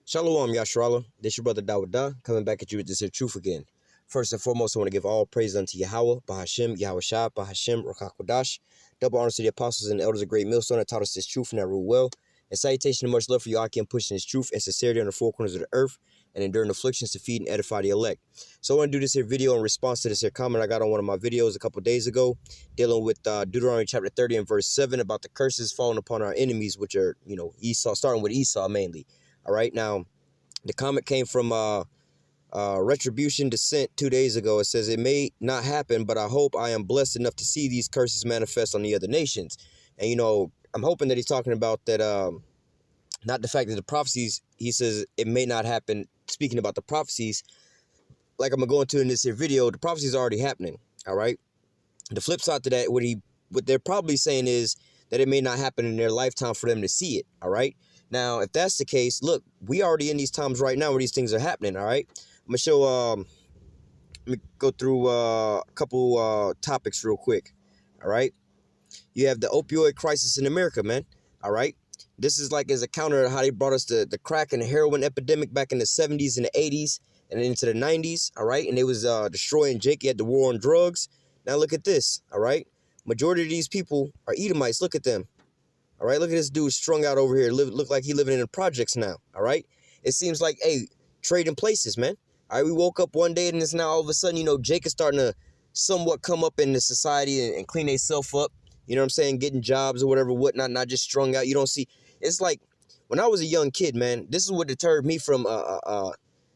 Shalom, Yashrala. This your brother Dawada, coming back at you with this here truth again. First and foremost, I want to give all praise unto Yahawah, Bahashim, YAHAWASHI, Bahashim, Rakakwadash. Double honors to the apostles and the elders of Great Millstone that taught us this truth and that rule well. And salutation and much love for you, Akim, pushing this truth and sincerity on the four corners of the earth and enduring afflictions to feed and edify the elect. So I want to do this here video in response to this here comment I got on one of my videos a couple days ago, dealing with Deuteronomy chapter 30 and verse 7 about the curses falling upon our enemies, which are, Esau, starting with Esau mainly. All right, now the comment came from Retribution Descent 2 days ago. It says, it may not happen, but I hope I am blessed enough to see these curses manifest on the other nations. And, I'm hoping that he's talking about that, not the fact that the prophecies, he says it may not happen. Speaking about the prophecies, like I'm going to go into in this here video, the prophecies are already happening. All right. The flip side to that, what they're probably saying is that it may not happen in their lifetime for them to see it. All right. Now, if that's the case, look, we already in these times right now where these things are happening, all right? I'm going to show, let me go through a couple topics real quick, all right? You have the opioid crisis in America, man, all right? This is like as a counter to how they brought us the crack and the heroin epidemic back in the 70s and the 80s and into the 90s, all right? And they was destroying Jake. You had the war on drugs. Now look at this, all right? Majority of these people are Edomites. Look at them. All right, look at this dude strung out over here. Look like he living in the projects now. All right, it seems like, hey, trading places, man. All right, we woke up one day and it's now all of a sudden, Jake is starting to somewhat come up in the society and clean themselves up. You know what I'm saying? Getting jobs or whatever, whatnot, not just strung out. You don't see. It's like when I was a young kid, man. This is what deterred me from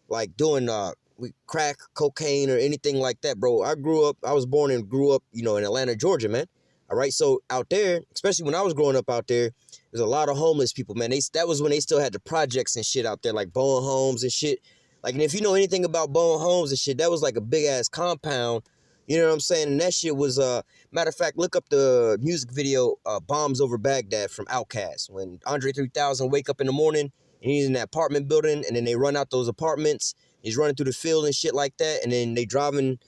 like doing crack, cocaine, or anything like that, bro. I was born and grew up, in Atlanta, Georgia, man. All right, so out there, especially when I was growing up out there, there's a lot of homeless people, man. That was when they still had the projects and shit out there, like Bowen Homes and shit. Like, and if you know anything about Bowen Homes and shit, that was like a big-ass compound. You know what I'm saying? And that shit was, matter of fact, look up the music video, Bombs Over Baghdad from Outkast. When Andre 3000 wake up in the morning, and he's in that apartment building, and then they run out those apartments. He's running through the field and shit like that, and then they driving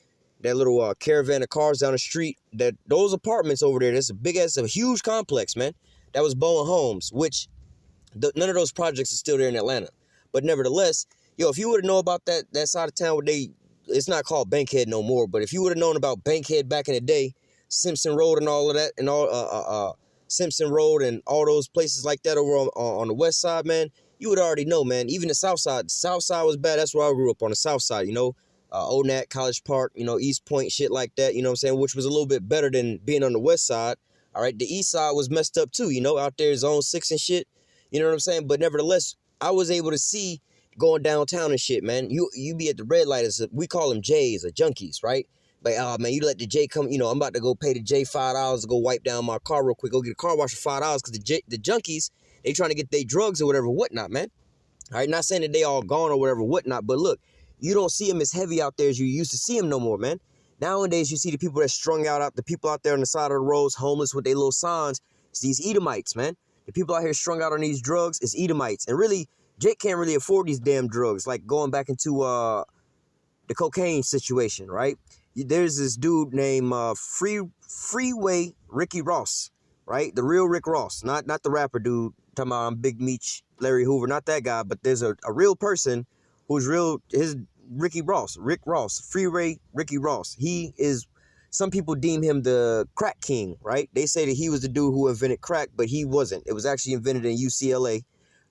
that little caravan of cars down the street. Those apartments over there, that's a huge complex, man. That was Bowen Homes, which none of those projects are still there in Atlanta. But nevertheless, if you would have known about that side of town where it's not called Bankhead no more, but if you would have known about Bankhead back in the day, Simpson Road and all of that, and all Simpson Road and all those places like that over on the west side, man, you would already know, man. Even the south side was bad. That's where I grew up, on the south side, ONAT, College Park, East Point, shit like that, you know what I'm saying, which was a little bit better than being on the west side. All right, the east side was messed up too, out there, Zone 6 and shit, you know what I'm saying? But nevertheless, I was able to see going downtown and shit, man. You be at the red light, we call them J's or junkies, right? Like, oh, man, you let the J come, I'm about to go pay the J $5 to go wipe down my car real quick, go get a car wash for $5 because the junkies, they trying to get their drugs or whatever, whatnot, man. All right, not saying that they all gone or whatever, whatnot, but look, you don't see them as heavy out there as you used to see them no more, man. Nowadays, you see the people that's strung out, the people out there on the side of the roads, homeless with their little signs. It's these Edomites, man. The people out here strung out on these drugs is Edomites. And really, Jake can't really afford these damn drugs. Like going back into the cocaine situation, right? There's this dude named Freeway Ricky Ross, right? The real Rick Ross, not the rapper dude. Talking about I'm Big Meech, Larry Hoover, not that guy, but there's a real person who's real. His Rick Ross, Freeway Ricky Ross. He is, some people deem him the crack king, right? They say that he was the dude who invented crack, but he wasn't. It was actually invented in UCLA,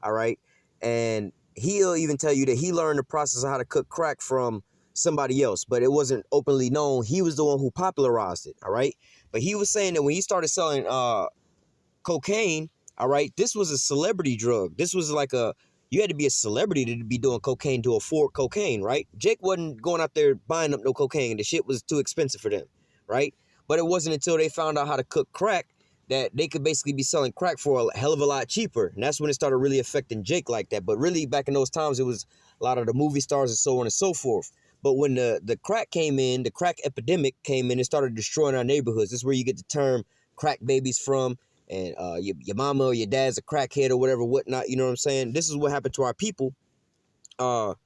all right? And he'll even tell you that he learned the process of how to cook crack from somebody else, but it wasn't openly known. He was the one who popularized it, all right? But he was saying that when he started selling cocaine, all right, this was a celebrity drug. This was like you had to be a celebrity to be doing cocaine to afford cocaine, right? Jake wasn't going out there buying up no cocaine. The shit was too expensive for them, right? But it wasn't until they found out how to cook crack that they could basically be selling crack for a hell of a lot cheaper. And that's when it started really affecting Jake like that. But really, back in those times, it was a lot of the movie stars and so on and so forth. But when the crack came in, the crack epidemic came in, and started destroying our neighborhoods. This is where you get the term crack babies from. And your mama or your dad's a crackhead or whatever, whatnot, you know what I'm saying? This is what happened to our people, through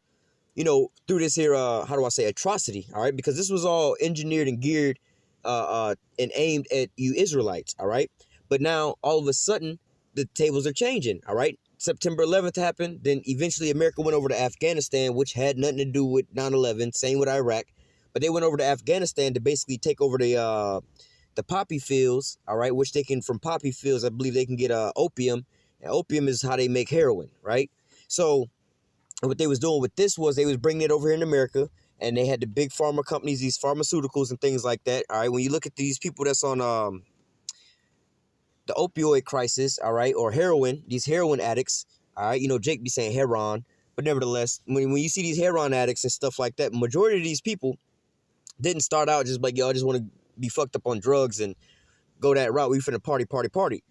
this here, how do I say, atrocity, all right? Because this was all engineered and geared and aimed at you Israelites, all right? But now, all of a sudden, the tables are changing, all right? September 11th happened. Then eventually America went over to Afghanistan, which had nothing to do with 9/11. Same with Iraq. But they went over to Afghanistan to basically take over the poppy fields, all right, which they can, from poppy fields, I believe they can get opium. And opium is how they make heroin, right? So what they was doing with this was they was bringing it over here in America, and they had the big pharma companies, these pharmaceuticals and things like that, all right? When you look at these people that's on the opioid crisis, all right, or heroin, these heroin addicts, all right, you know, Jake be saying heroin, but nevertheless, when you see these heroin addicts and stuff like that, majority of these people didn't start out just like, yo, I just want to be fucked up on drugs and go that route. We finna party, party, party.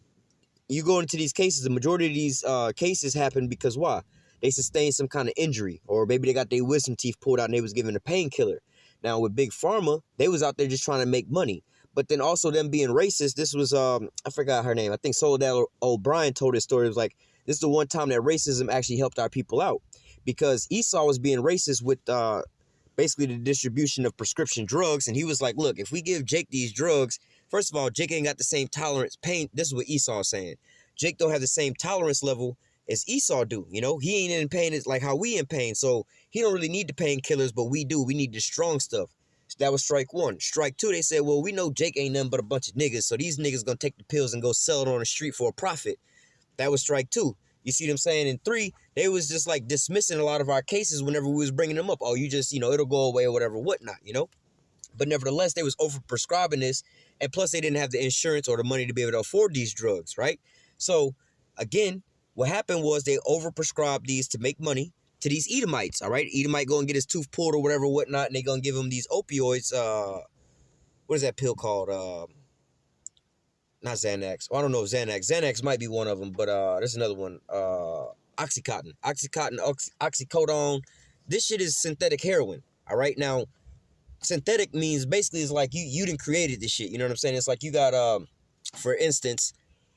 You go into these cases, the majority of these cases happen because why? They sustained some kind of injury, or maybe they got their wisdom teeth pulled out and they was given a painkiller. Now with Big Pharma, they was out there just trying to make money. But then also them being racist, this was, I forgot her name. I think Soledad O'Brien told this story. It was like, this is the one time that racism actually helped our people out. Because Esau was being racist with basically the distribution of prescription drugs. And he was like, look, if we give Jake these drugs, first of all, Jake ain't got the same tolerance, pain. This is what Esau is saying. Jake don't have the same tolerance level as Esau do. You know, he ain't in pain. It's like how we in pain. So he don't really need the painkillers, but we do. We need the strong stuff. That was strike one. Strike two, they said, well, we know Jake ain't nothing but a bunch of niggas, so these niggas gonna take the pills and go sell it on the street for a profit. That was strike two. You see what I'm saying? And three, they was just like dismissing a lot of our cases whenever we was bringing them up. Oh, you just, you know, it'll go away or whatever, whatnot, you know? But nevertheless, they was over-prescribing this, and plus they didn't have the insurance or the money to be able to afford these drugs, right? So, again, what happened was they over-prescribed these to make money to these Edomites, all right? Edomite go and get his tooth pulled or whatever, whatnot, and they gonna give him these opioids. What is that pill called? Not Xanax. Oh, I don't know if Xanax. Xanax might be one of them, but there's another one. Oxycontin. Oxycodone. This shit is synthetic heroin, all right? Now, synthetic means basically it's like you done created this shit, you know what I'm saying? It's like you got, for instance,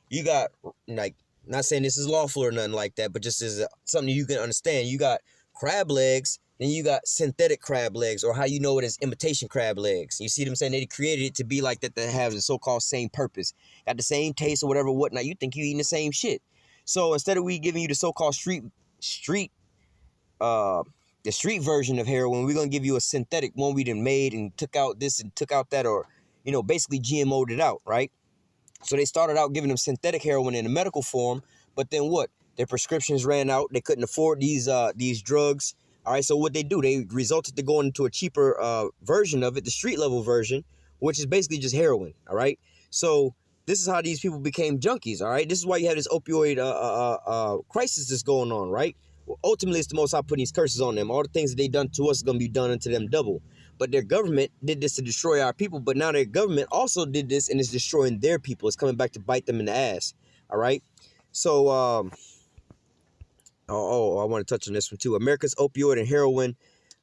you got, like, not saying this is lawful or nothing like that, but just as something you can understand. You got crab legs, then you got synthetic crab legs, or how you know it as imitation crab legs. You see what I'm saying? They created it to be like that, that have the so-called same purpose. Got the same taste or whatever, whatnot. You think you eating the same shit. So instead of we giving you the so-called street version of heroin, we're going to give you a synthetic one we done made and took out this and took out that, or, you know, basically GMO'd it out, right? So they started out giving them synthetic heroin in a medical form, but then what? Their prescriptions ran out. They couldn't afford these drugs. All right, so what they do, they resulted to going into a cheaper version of it, the street level version, which is basically just heroin. All right, so this is how these people became junkies. All right, this is why you have this opioid crisis that's going on, right? Well, ultimately, it's the Most High putting these curses on them. All the things that they done to us is going to be done unto them double. But their government did this to destroy our people. But now their government also did this and is destroying their people. It's coming back to bite them in the ass. All right. So, I want to touch on this one too. America's opioid and heroin,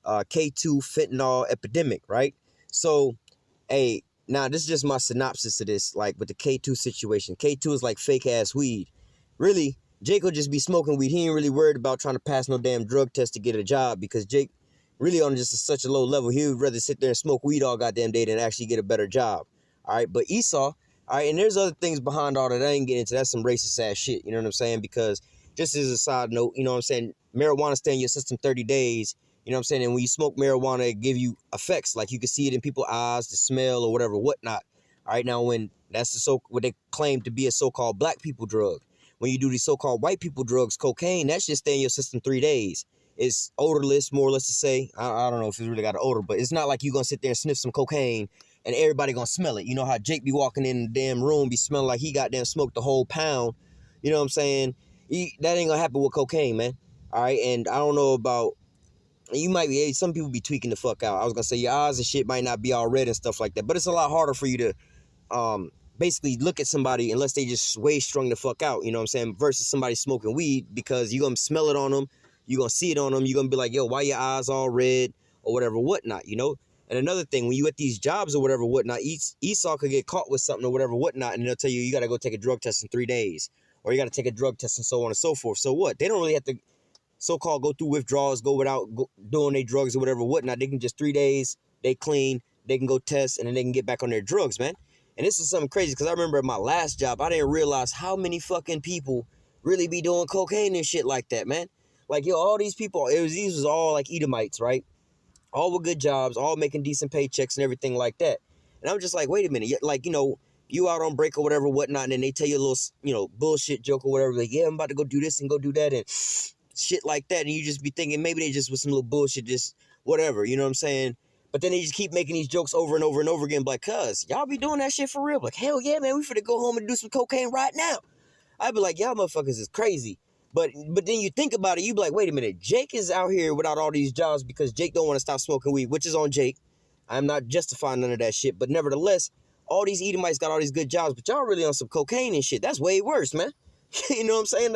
K2 fentanyl epidemic. Right. So, hey, now this is just my synopsis of this. Like with the K2 situation. K2 is like fake ass weed. Really, Jake will just be smoking weed. He ain't really worried about trying to pass no damn drug test to get a job, because Jake really on just such a low level, he would rather sit there and smoke weed all goddamn day than actually get a better job. All right, but Esau, all right, and there's other things behind all that I ain't getting into. That's some racist ass shit, you know what I'm saying? Because just as a side note, you know what I'm saying, marijuana stay in your system 30 days, you know what I'm saying? And when you smoke marijuana, it give you effects, like you can see it in people's eyes, the smell or whatever, whatnot. All right, now when that's what they claim to be a so-called black people drug. When you do these so-called white people drugs, cocaine, that shit stay in your system 3 days. It's odorless, more or less to say. I don't know if it's really got an odor, but it's not like you going to sit there and sniff some cocaine and everybody going to smell it. You know how Jake be walking in the damn room, be smelling like he goddamn smoked the whole pound. You know what I'm saying? That ain't going to happen with cocaine, man. All right, and I don't know about, you might be, some people be tweaking the fuck out. I was going to say your eyes and shit might not be all red and stuff like that, but it's a lot harder for you to basically look at somebody unless they just way strung the fuck out, you know what I'm saying, versus somebody smoking weed, because you're going to smell it on them. You're going to see it on them. You're going to be like, yo, why your eyes all red or whatever, whatnot, you know? And another thing, when you at these jobs or whatever, whatnot, Esau could get caught with something or whatever, whatnot, and they'll tell you, you got to go take a drug test in 3 days, or you got to take a drug test and so on and so forth. So what? They don't really have to so-called go through withdrawals, go without doing their drugs or whatever, whatnot. They can just 3 days, they clean, they can go test, and then they can get back on their drugs, man. And this is something crazy, because I remember at my last job, I didn't realize how many fucking people really be doing cocaine and shit like that, man. Like, yo, all these people, these was all like Edomites, right? All with good jobs, all making decent paychecks and everything like that. And I'm just like, wait a minute, like, you out on break or whatever, whatnot, and then they tell you a little, bullshit joke or whatever, like, yeah, I'm about to go do this and go do that and shit like that, and you just be thinking maybe they just was some little bullshit, just whatever, you know what I'm saying? But then they just keep making these jokes over and over and over again, like, cuz, y'all be doing that shit for real? Like, hell yeah, man, we finna go home and do some cocaine right now. I'd be like, y'all motherfuckers is crazy. But then you think about it, you be like, wait a minute, Jake is out here without all these jobs because Jake don't want to stop smoking weed, which is on Jake. I'm not justifying none of that shit, but nevertheless, all these Edomites got all these good jobs, but y'all really on some cocaine and shit. That's way worse, man. You know what I'm saying?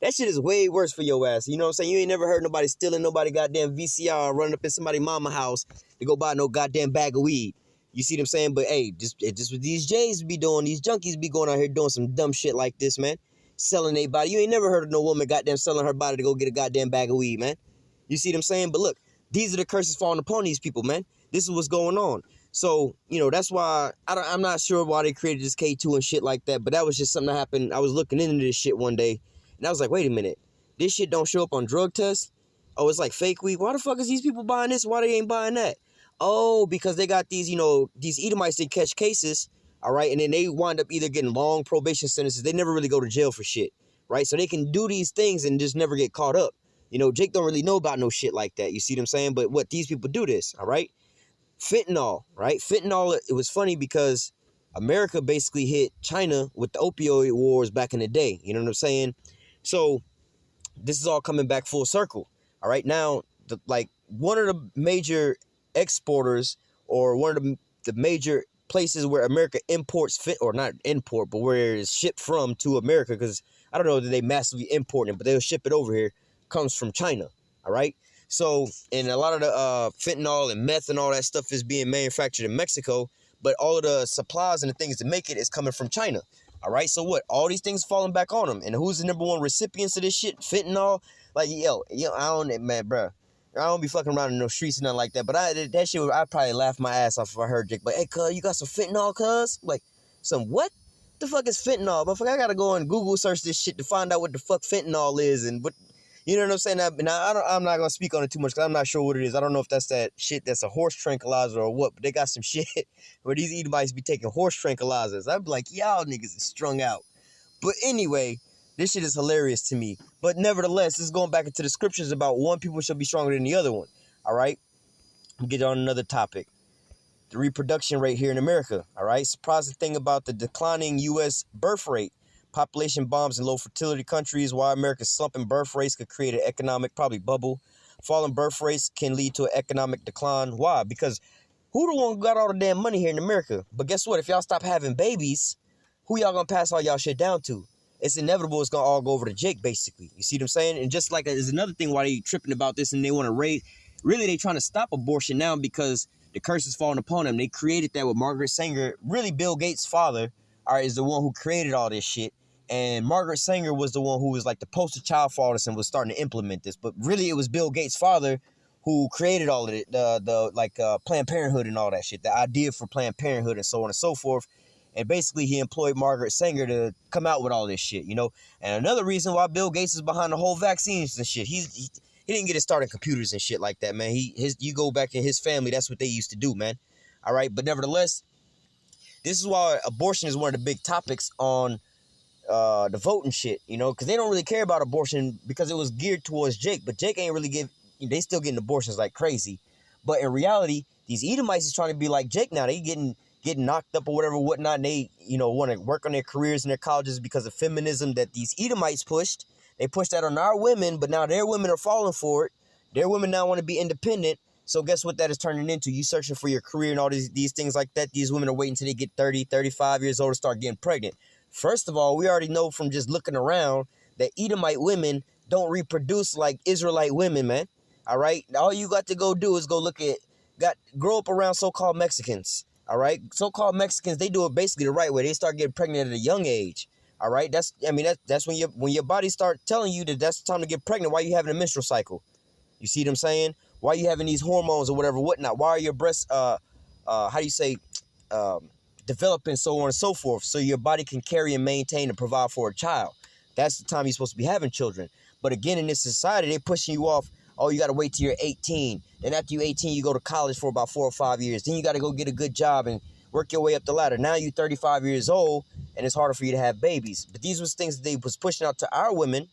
That shit is way worse for your ass. You know what I'm saying? You ain't never heard nobody stealing nobody goddamn VCR, running up in somebody's mama house to go buy no goddamn bag of weed. You see what I'm saying? But hey, just what these J's be doing, these junkies be going out here doing some dumb shit like this, man. Selling their body. You ain't never heard of no woman goddamn selling her body to go get a goddamn bag of weed, man. You see what I'm saying? But look, these are the curses falling upon these people, man. This is what's going on. So, that's why I'm not sure why they created this K2 and shit like that, but that was just something that happened. I was looking into this shit one day, and I was like, wait a minute. This shit don't show up on drug tests? Oh, it's like fake weed? Why the fuck is these people buying this? Why they ain't buying that? Oh, because they got these, these Edomites, they catch cases, all right? And then they wind up either getting long probation sentences. They never really go to jail for shit, right? So they can do these things and just never get caught up. Jake don't really know about no shit like that. You see what I'm saying? But what, these people do this, all right? Fentanyl, right? Fentanyl, it was funny because America basically hit China with the opioid wars back in the day. You know what I'm saying? So this is all coming back full circle. All right, now, one of the major exporters, or one of the major places where America imports or not import, but where it's shipped from to America, because I don't know that they massively import it, but they'll ship it over here, comes from China. All right. So, and a lot of the fentanyl and meth and all that stuff is being manufactured in Mexico, but all of the supplies and the things to make it is coming from China. All right, so what? All these things falling back on them. And who's the number one recipients of this shit? Fentanyl? Like, yo, I don't, man, bro. I don't be fucking around in no streets and nothing like that. But that shit, I'd probably laugh my ass off if I heard Jake. But, hey, cuz, you got some fentanyl, cuz? Like, some what? The fuck is fentanyl? Motherfucker, I gotta go and Google search this shit to find out what the fuck fentanyl is and what. You know what I'm saying? Now, I'm not going to speak on it too much because I'm not sure what it is. I don't know if that's that shit that's a horse tranquilizer or what, but they got some shit where these Edomites be taking horse tranquilizers. I'd be like, y'all niggas is strung out. But anyway, this shit is hilarious to me. But nevertheless, this is going back into the scriptures about one people shall be stronger than the other one. All right? We'll get on another topic. The reproduction rate here in America. All right? Surprising thing about the declining U.S. birth rate. Population bombs in low fertility countries. Why America's slumping birth rates could create an economic bubble. Falling birth rates can lead to an economic decline. Why? Because who the one who got all the damn money here in America? But guess what? If y'all stop having babies, who y'all gonna pass all y'all shit down to? It's inevitable it's gonna all go over to Jake, basically. You see what I'm saying? And just like there's another thing why they tripping about this and they want to raise. Really, they trying to stop abortion now because the curse is falling upon them. They created that with Margaret Sanger. Really, Bill Gates' father, is the one who created all this shit. And Margaret Sanger was the one who was like the poster child for all this and was starting to implement this. But really, it was Bill Gates' father who created all of it, the Planned Parenthood and all that shit, the idea for Planned Parenthood and so on and so forth. And basically, he employed Margaret Sanger to come out with all this shit, And another reason why Bill Gates is behind the whole vaccines and shit, he didn't get it started in computers and shit like that, man. You go back in his family, that's what they used to do, man. All right, but nevertheless, this is why abortion is one of the big topics on the voting shit, because they don't really care about abortion because it was geared towards Jake, but Jake ain't really they still getting abortions like crazy. But in reality, these Edomites is trying to be like Jake now. They getting knocked up or whatever, whatnot, and they, want to work on their careers and their colleges because of feminism that these Edomites pushed. They pushed that on our women, but now their women are falling for it. Their women now want to be independent. So guess what that is turning into? You searching for your career and all these things like that. These women are waiting until they get 30, 35 years old to start getting pregnant. First of all, we already know from just looking around that Edomite women don't reproduce like Israelite women, man. All right? All you got to go do is go grow up around so-called Mexicans. All right? So-called Mexicans, they do it basically the right way. They start getting pregnant at a young age. All right? That's when your body start telling you that that's the time to get pregnant. Why are you having a menstrual cycle? You see what I'm saying? Why are you having these hormones or whatever, whatnot? Why are your breasts, developing, so on and so forth, so your body can carry and maintain and provide for a child. That's the time you're supposed to be having children. But again, in this society, they're pushing you off. Oh, you got to wait till you're 18. Then after you're 18, you go to college for about 4 or 5 years. Then you got to go get a good job and work your way up the ladder. Now you're 35 years old, and it's harder for you to have babies. But these was things that they was pushing out to our women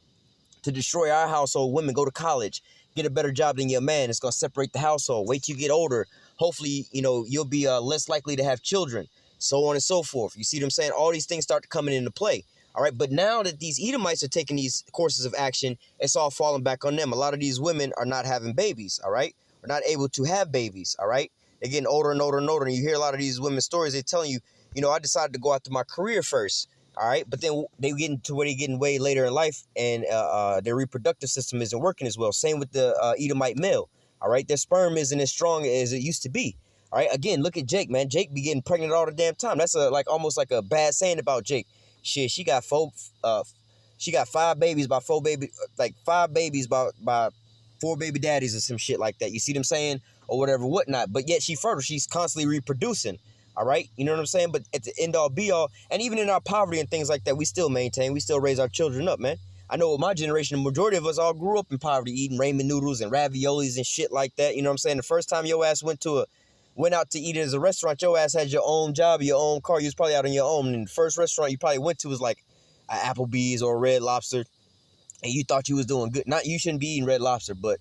to destroy our household. Women, go to college, get a better job than your man. It's going to separate the household. Wait till you get older. Hopefully, you'll be less likely to have children, so on and so forth. You see what I'm saying? All these things start coming into play. All right, but now that these Edomites are taking these courses of action, it's all falling back on them. A lot of these women are not having babies, all right? Are not able to have babies, all right? They're getting older and older and older, and you hear a lot of these women's stories. They're telling you, I decided to go after my career first, all right? But then they get into where they're getting way later in life, and their reproductive system isn't working as well. Same with the Edomite male, all right? Their sperm isn't as strong as it used to be. All right, again, look at Jake, man. Jake be getting pregnant all the damn time. That's almost like a bad saying about Jake. Shit, she got 5 babies by 4 baby, like 5 babies by 4 baby daddies or some shit like that. You see what I'm saying? Or whatever, whatnot. But yet she's fertile. She's constantly reproducing. All right, you know what I'm saying? But at the end all be all, and even in our poverty and things like that, we still maintain, we still raise our children up, man. I know with my generation, the majority of us all grew up in poverty, eating ramen noodles and raviolis and shit like that. You know what I'm saying? The first time your ass went out to eat at a restaurant, your ass had your own job, your own car, you was probably out on your own. And the first restaurant you probably went to was like an Applebee's or a Red Lobster, and you thought you was doing good. Not, you shouldn't be eating Red Lobster, but,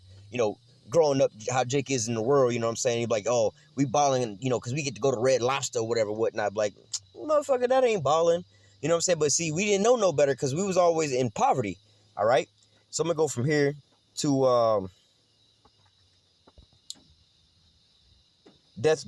growing up, how Jake is in the world, you know what I'm saying? He'd be like, oh, we balling, because we get to go to Red Lobster or whatever, whatnot. Like, motherfucker, that ain't balling. You know what I'm saying? But see, we didn't know no better because we was always in poverty, all right? So I'm going to go from here to death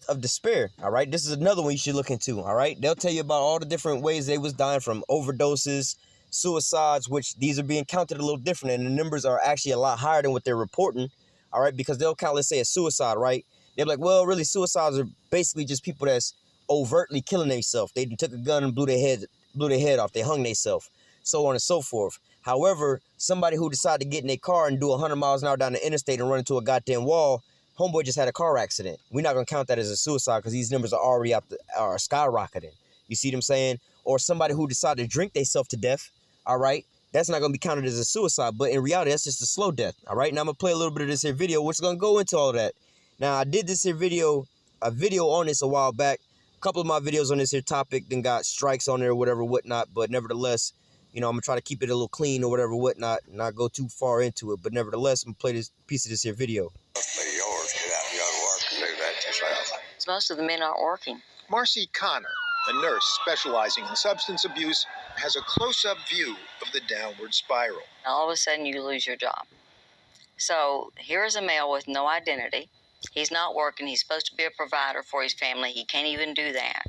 of despair, all right? This is another one you should look into, all right? They'll tell you about all the different ways they was dying from overdoses, suicides, which these are being counted a little different, and the numbers are actually a lot higher than what they're reporting, all right? Because they'll count, let's say, a suicide, right? They're like, well, really, suicides are basically just people that's overtly killing themselves. They took a gun and blew their head off. They hung themselves, so on and so forth. However, somebody who decided to get in their car and do 100 miles an hour down the interstate and run into a goddamn wall, homeboy just had a car accident. We're not going to count that as a suicide because these numbers are already are skyrocketing. You see what I'm saying? Or somebody who decided to drink themselves to death, all right? That's not going to be counted as a suicide, but in reality, that's just a slow death, all right? Now, I'm going to play a little bit of this here video, which is going to go into all of that. Now, I did this here a video on this a while back. A couple of my videos on this here topic then got strikes on there or whatever, whatnot, but nevertheless, I'm going to try to keep it a little clean or whatever, whatnot, and not go too far into it, but nevertheless, I'm going to play this piece of this here video. Most of the men aren't working. Marcy Connor, a nurse specializing in substance abuse, has a close-up view of the downward spiral. All of a sudden, you lose your job. So here's a male with no identity. He's not working. He's supposed to be a provider for his family. He can't even do that.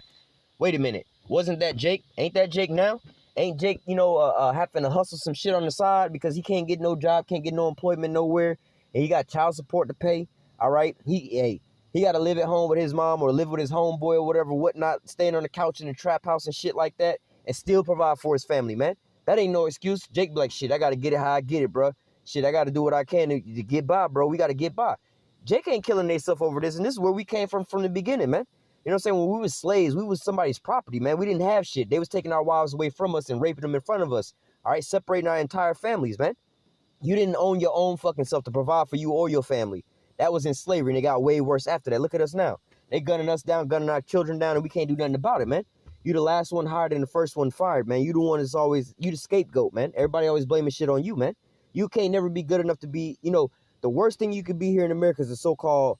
Wait a minute. Wasn't that Jake? Ain't that Jake now? Ain't Jake, having to hustle some shit on the side because he can't get no job, can't get no employment nowhere, and he got child support to pay, all right? He got to live at home with his mom or live with his homeboy or whatever, whatnot, staying on the couch in the trap house and shit like that, and still provide for his family, man. That ain't no excuse. Jake be like, shit, I got to get it how I get it, bro. Shit, I got to do what I can to get by, bro. We got to get by. Jake ain't killing themselves over this, and this is where we came from the beginning, man. You know what I'm saying? When we was slaves, we was somebody's property, man. We didn't have shit. They was taking our wives away from us and raping them in front of us, all right? Separating our entire families, man. You didn't own your own fucking self to provide for you or your family. That was in slavery, and it got way worse after that. Look at us now. They gunning us down, gunning our children down, and we can't do nothing about it, man. You the last one hired and the first one fired, man. You the one that's always, you the scapegoat, man. Everybody always blaming shit on you, man. You can't never be good enough to be, the worst thing you could be here in America is a so-called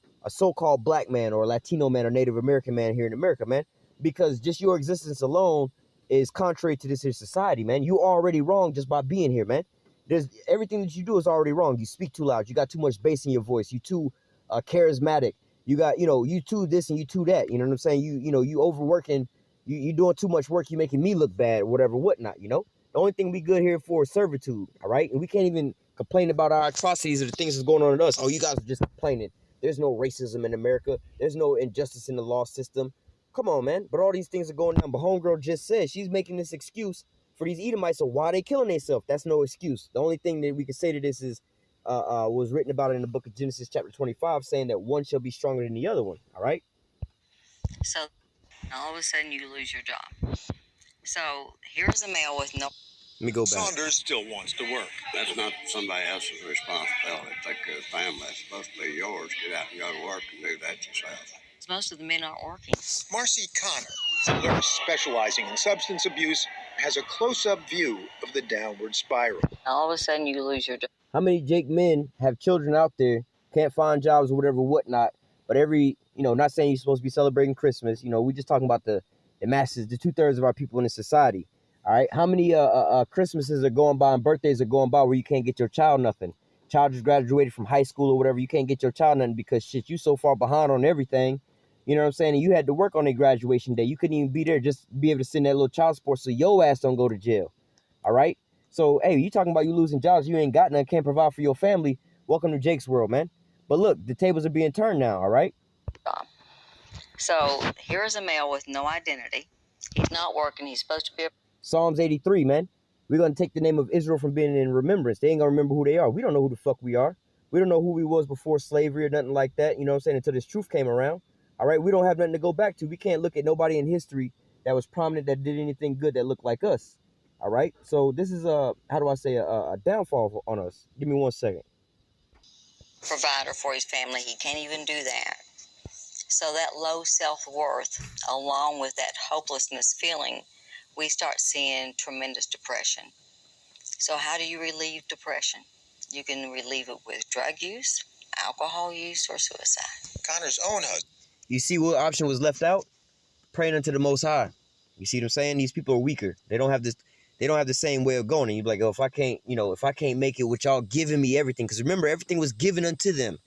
black man or Latino man or Native American man here in America, man. Because just your existence alone is contrary to this here society, man. You already wrong just by being here, man. There's everything that you do is already wrong. You speak too loud. You got too much bass in your voice. You too charismatic. You got, you too this and you too that. You know what I'm saying? You overworking. You doing too much work. You making me look bad or whatever, whatnot, The only thing we good here for is servitude, all right? And we can't even complain about our atrocities or the things that's going on with us. Oh, you guys are just complaining. There's no racism in America. There's no injustice in the law system. Come on, man. But all these things are going down. But homegirl just said she's making this excuse for these Edomites of why they killing themselves. That's no excuse. The only thing that we can say to this is was written about it in the book of Genesis chapter 25, saying that one shall be stronger than the other one, all right? So all of a sudden you lose your job. So here's a male with no... Let me go back. Saunders still wants to work. That's not somebody else's responsibility. Take care of the family. It's supposed to be yours. Get out and go to work and do that yourself. Most of the men aren't working. Marcy Connor, a nurse specializing in substance abuse, has a close-up view of the downward spiral. All of a sudden, you lose your job. How many Jake men have children out there, can't find jobs or whatever, whatnot, but every, not saying you're supposed to be celebrating Christmas, we're just talking about the masses, the 2/3 of our people in the society, all right? How many Christmases are going by and birthdays are going by where you can't get your child nothing? Child just graduated from high school or whatever, you can't get your child nothing because, shit, you so far behind on everything, you know what I'm saying? And you had to work on their graduation day. You couldn't even be there, just be able to send that little child support so your ass don't go to jail, all right? So, hey, you talking about you losing jobs, you ain't got none, can't provide for your family. Welcome to Jake's world, man. But look, the tables are being turned now, all right? So here's a male with no identity. He's not working. He's supposed to be a... Psalms 83, man. We're going to take the name of Israel from being in remembrance. They ain't going to remember who they are. We don't know who the fuck we are. We don't know who we was before slavery or nothing like that, you know what I'm saying, until this truth came around, all right? We don't have nothing to go back to. We can't look at nobody in history that was prominent, that did anything good, that looked like us, all right? So this is a downfall on us. Give me 1 second. provider for his family. He can't even do that. So that low self-worth, along with that hopelessness feeling, we start seeing tremendous depression. So how do you relieve depression? You can relieve it with drug use, alcohol use, or suicide. Connor's own husband. You see what option was left out? Praying unto the Most High. You see what I'm saying? These people are weaker. They don't have this. They don't have the same way of going. And you're like, oh, if I can't make it with y'all giving me everything, because remember, everything was given unto them.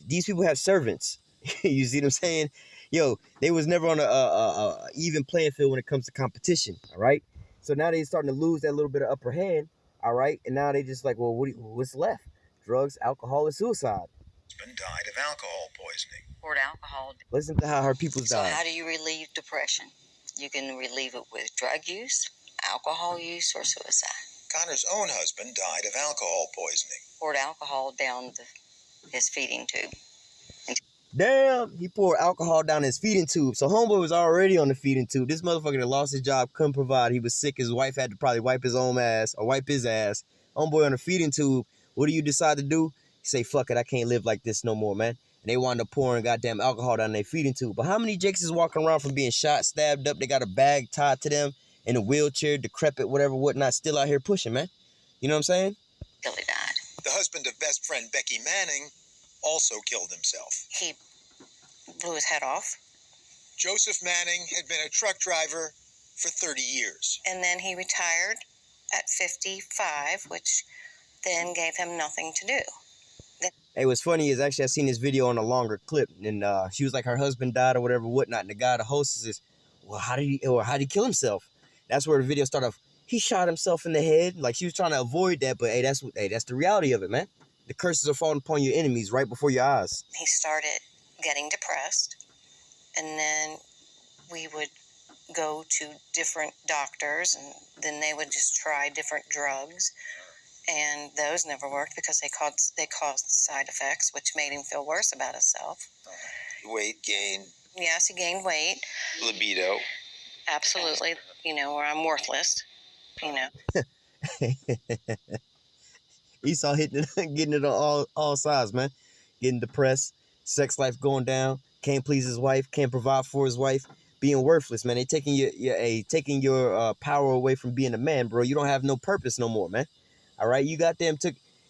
These people have servants. You see what I'm saying? Yo, they was never on a even playing field when it comes to competition. All right. So now they're starting to lose that little bit of upper hand. All right. And now they just like, well, what's left? Drugs, alcohol, and suicide. Husband died of alcohol poisoning. Poured alcohol. Listen to how her people died. So how do you relieve depression? You can relieve it with drug use, alcohol use, or suicide. Connor's own husband died of alcohol poisoning. Poured alcohol down his feeding tube. Damn, he poured alcohol down his feeding tube. So homeboy was already on the feeding tube. This motherfucker that lost his job, couldn't provide. He was sick. His wife had to probably wipe his own ass or wipe his ass. Homeboy on the feeding tube. What do you decide to do? You say, fuck it, I can't live like this no more, man. And they wound up pouring goddamn alcohol down their feeding tube. But how many Jakes is walking around from being shot, stabbed up? They got a bag tied to them in a wheelchair, decrepit, whatever, whatnot, still out here pushing, man. You know what I'm saying? Till he died. The husband of best friend Becky Manning also killed himself. He blew his head off. Joseph Manning had been a truck driver for 30 years. And then he retired at 55, which then gave him nothing to do. Hey, what's funny is actually I seen this video on a longer clip, and she was like her husband died or whatever, whatnot. And the guy, the hostess, is, well, how did he kill himself? That's where the video started off. He shot himself in the head. Like she was trying to avoid that, but hey, that's the reality of it, man. The curses are falling upon your enemies right before your eyes. He started getting depressed, and then we would go to different doctors, and then they would just try different drugs. And those never worked because they caused side effects, which made him feel worse about himself. Weight gain. Yes, he gained weight. Libido. Absolutely. Where I'm worthless. Esau getting it on all sides, man. Getting depressed, sex life going down, can't please his wife, can't provide for his wife, being worthless, man. They taking your power away from being a man, bro. You don't have no purpose no more, man. All right, you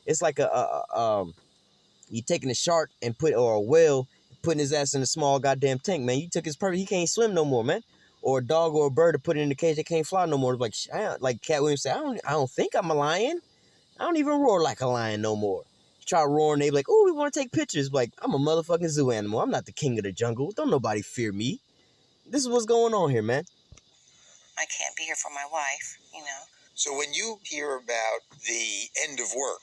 it's like you taking a shark or a whale, putting his ass in a small goddamn tank, man. You took his purpose. He can't swim no more, man. Or a dog or a bird to put it in the cage, they can't fly no more. Like Cat Williams said, I don't think I'm a lion. I don't even roar like a lion no more. You try roaring, they be like, oh, we want to take pictures. Like, I'm a motherfucking zoo animal. I'm not the king of the jungle. Don't nobody fear me. This is what's going on here, man. I can't be here for my wife, So when you hear about the end of work,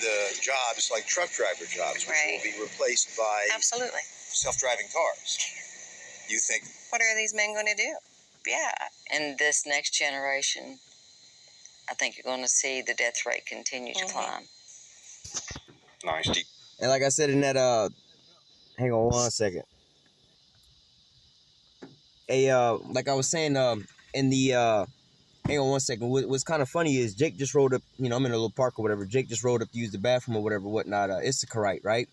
the jobs like truck driver jobs, which Right. will be replaced by Absolutely. self-driving cars, you think, What are these men going to do? Yeah. In this next generation, I think you're going to see the death rate continue to climb. nice. And like I said in that, hang on 1 second. Like I was saying, in the hang on one second. What's kind of funny is Jake just rolled up, you know, I'm in a little park or whatever. Jake just rolled up to use the bathroom or whatever, whatnot. Issacharite, right?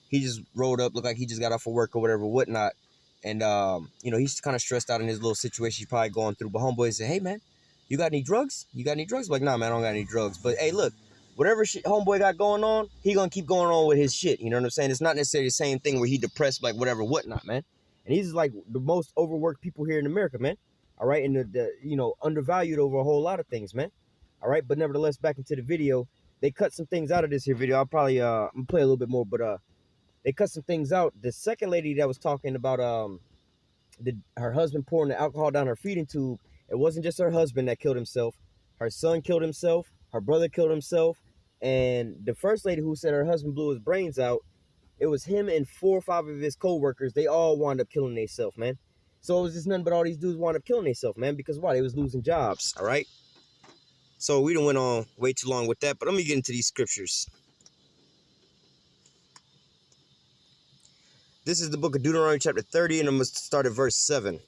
He just rolled up, looked like he just got off of work or whatever, whatnot. And, you know, he's kind of stressed out in his little situation he's probably going through. But homeboy said, hey, man, you got any drugs? You got any drugs? Like, nah, man, I don't got any drugs. But, hey, look, whatever shit homeboy got going on, he gonna keep going on with his shit. You know what I'm saying? It's not necessarily the same thing where he depressed, like, whatever, whatnot, man. And he's, like, the most overworked people here in America, man. All right? And, the you know, undervalued over a whole lot of things, man. All right? But nevertheless, back into the video, they cut some things out of this here video. I'll probably, I'm gonna play a little bit more, but, they cut some things out. The second lady that was talking about, her husband pouring the alcohol down her feeding tube, it wasn't just her husband that killed himself. Her son killed himself. Her brother killed himself. And the first lady who said her husband blew his brains out, it was him and 4 or 5 of his co-workers. They all wound up killing themselves, man. So it was just nothing but all these dudes wound up killing themselves, man, because why? They was losing jobs, all right? So we done went on way too long with that, but let me get into these scriptures. This is the book of Deuteronomy chapter 30, and I'm going to start at verse 7.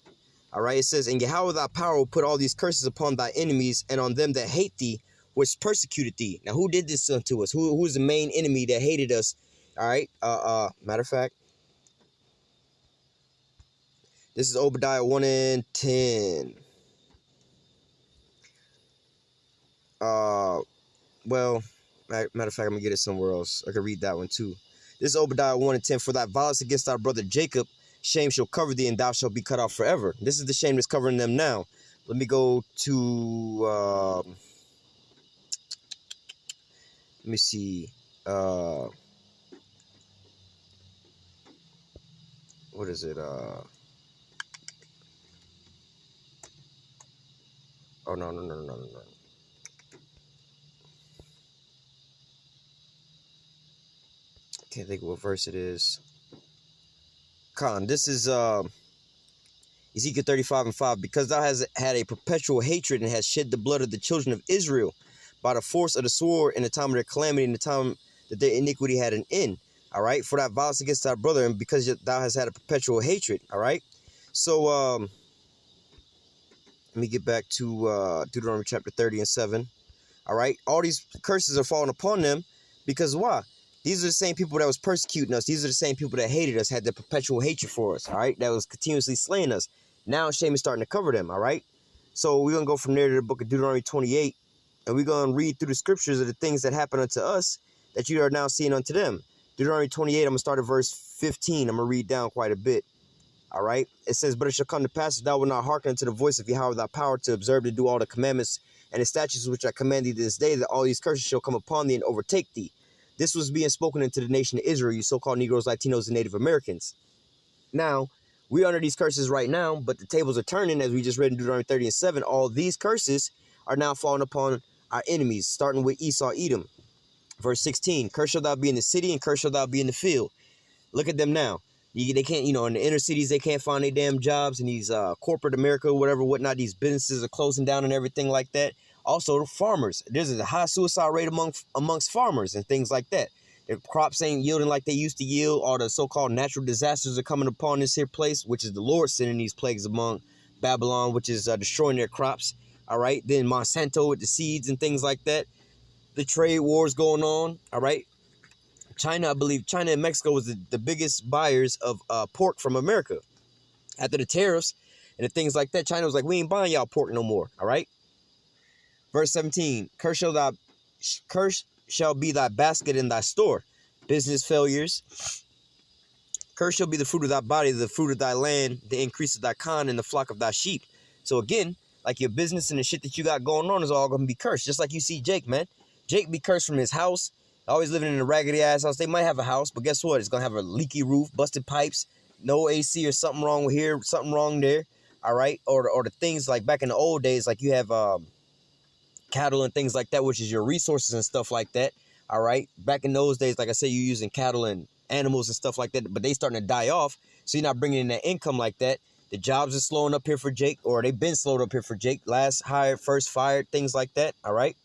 All right, it says, and Yahweh thy power will put all these curses upon thy enemies and on them that hate thee, which persecuted thee. Now, who did this unto us? Who is the main enemy that hated us? All right, matter of fact, this is Obadiah 1 and 10. Well, matter of fact, I'm going to get it somewhere else. I can read that one too. This is Obadiah 1 and 10. For thy violence against thy brother Jacob, shame shall cover thee, and thou shalt be cut off forever. This is the shame that's covering them now. Let me go to, let me see, what is it, oh, no. Can't think of what verse it is. This is Ezekiel 35 and 5. Because thou hast had a perpetual hatred and hast shed the blood of the children of Israel by the force of the sword in the time of their calamity, in the time that their iniquity had an end. All right, for that violence against thy brother, and because thou hast had a perpetual hatred. All right, so let me get back to Deuteronomy chapter 30 and 7. All right, all these curses are falling upon them because why? These are the same people that was persecuting us. These are the same people that hated us, had the perpetual hatred for us, all right? That was continuously slaying us. Now shame is starting to cover them, all right? So we're going to go from there to the book of Deuteronomy 28, and we're going to read through the scriptures of the things that happen unto us that you are now seeing unto them. Deuteronomy 28, I'm going to start at verse 15. I'm going to read down quite a bit, all right? It says, but it shall come to pass that thou wilt not hearken unto the voice of Yahweh thy power to observe to do all the commandments and the statutes which I command thee this day, that all these curses shall come upon thee and overtake thee. This was being spoken into the nation of Israel, you so-called Negroes, Latinos, and Native Americans. Now, we're under these curses right now, but the tables are turning, as we just read in Deuteronomy 30 and 7. All these curses are now falling upon our enemies, starting with Esau, Edom. Verse 16, cursed shall thou be in the city, and cursed shall thou be in the field. Look at them now. They can't, you know, in the inner cities, they can't find their damn jobs. In these corporate America, whatever, whatnot, these businesses are closing down and everything like that. Also, the farmers. There's a high suicide rate amongst farmers and things like that. If crops ain't yielding like they used to yield, all the so-called natural disasters are coming upon this here place, which is the Lord sending these plagues among Babylon, which is destroying their crops. All right. Then Monsanto with the seeds and things like that. The trade wars going on. All right. China, I believe China and Mexico was the biggest buyers of pork from America. After the tariffs and the things like that, China was like, we ain't buying y'all pork no more. All right. Verse 17, cursed shall be thy basket in thy store. Business failures. Cursed shall be the fruit of thy body, the fruit of thy land, the increase of thy corn, and the flock of thy sheep. So again, like your business and the shit that you got going on is all going to be cursed. Just like you see Jake, man. Jake be cursed from his house. Always living in a raggedy ass house. They might have a house, but guess what? It's going to have a leaky roof, busted pipes, no AC or something wrong here, something wrong there. All right. Or the things like back in the old days, like you have cattle and things like that, which is your resources and stuff like that. All right. Back in those days, like I said, you're using cattle and animals and stuff like that, but they starting to die off. So you're not bringing in that income like that. The jobs are slowing up here for Jake, or they've been slowed up here for Jake. Last hired, first fired, things like that. All right.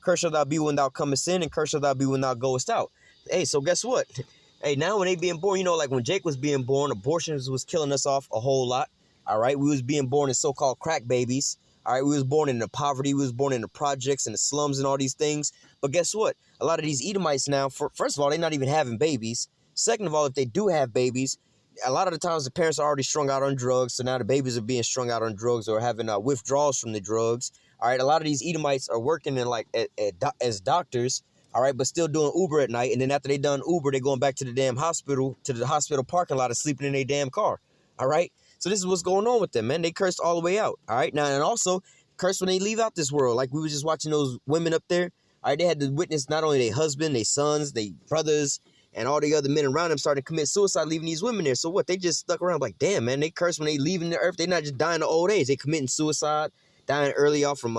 Cursed shall thou be when thou comest in, and cursed shall thou be when thou goest out. Hey, so guess what? Hey, now when they being born, you know, like when Jake was being born, abortions was killing us off a whole lot. All right. We was being born as so-called crack babies. All right, we was born into poverty. We was born into projects and the slums and all these things. But guess what? A lot of these Edomites now, first of all, they're not even having babies. Second of all, if they do have babies, a lot of the times the parents are already strung out on drugs. So now the babies are being strung out on drugs or having withdrawals from the drugs. All right, a lot of these Edomites are working in as doctors. All right, but still doing Uber at night. And then after they done Uber, they going back to the damn hospital, to the hospital parking lot and sleeping in their damn car. All right. So this is what's going on with them, man. They cursed all the way out. All right. Now, and also cursed when they leave out this world. Like we were just watching those women up there. All right. They had to witness not only their husband, their sons, their brothers, and all the other men around them started to commit suicide, leaving these women there. So what? They just stuck around like, damn, man, they cursed when they leaving the earth. They're not just dying of old age. They committing suicide, dying early off from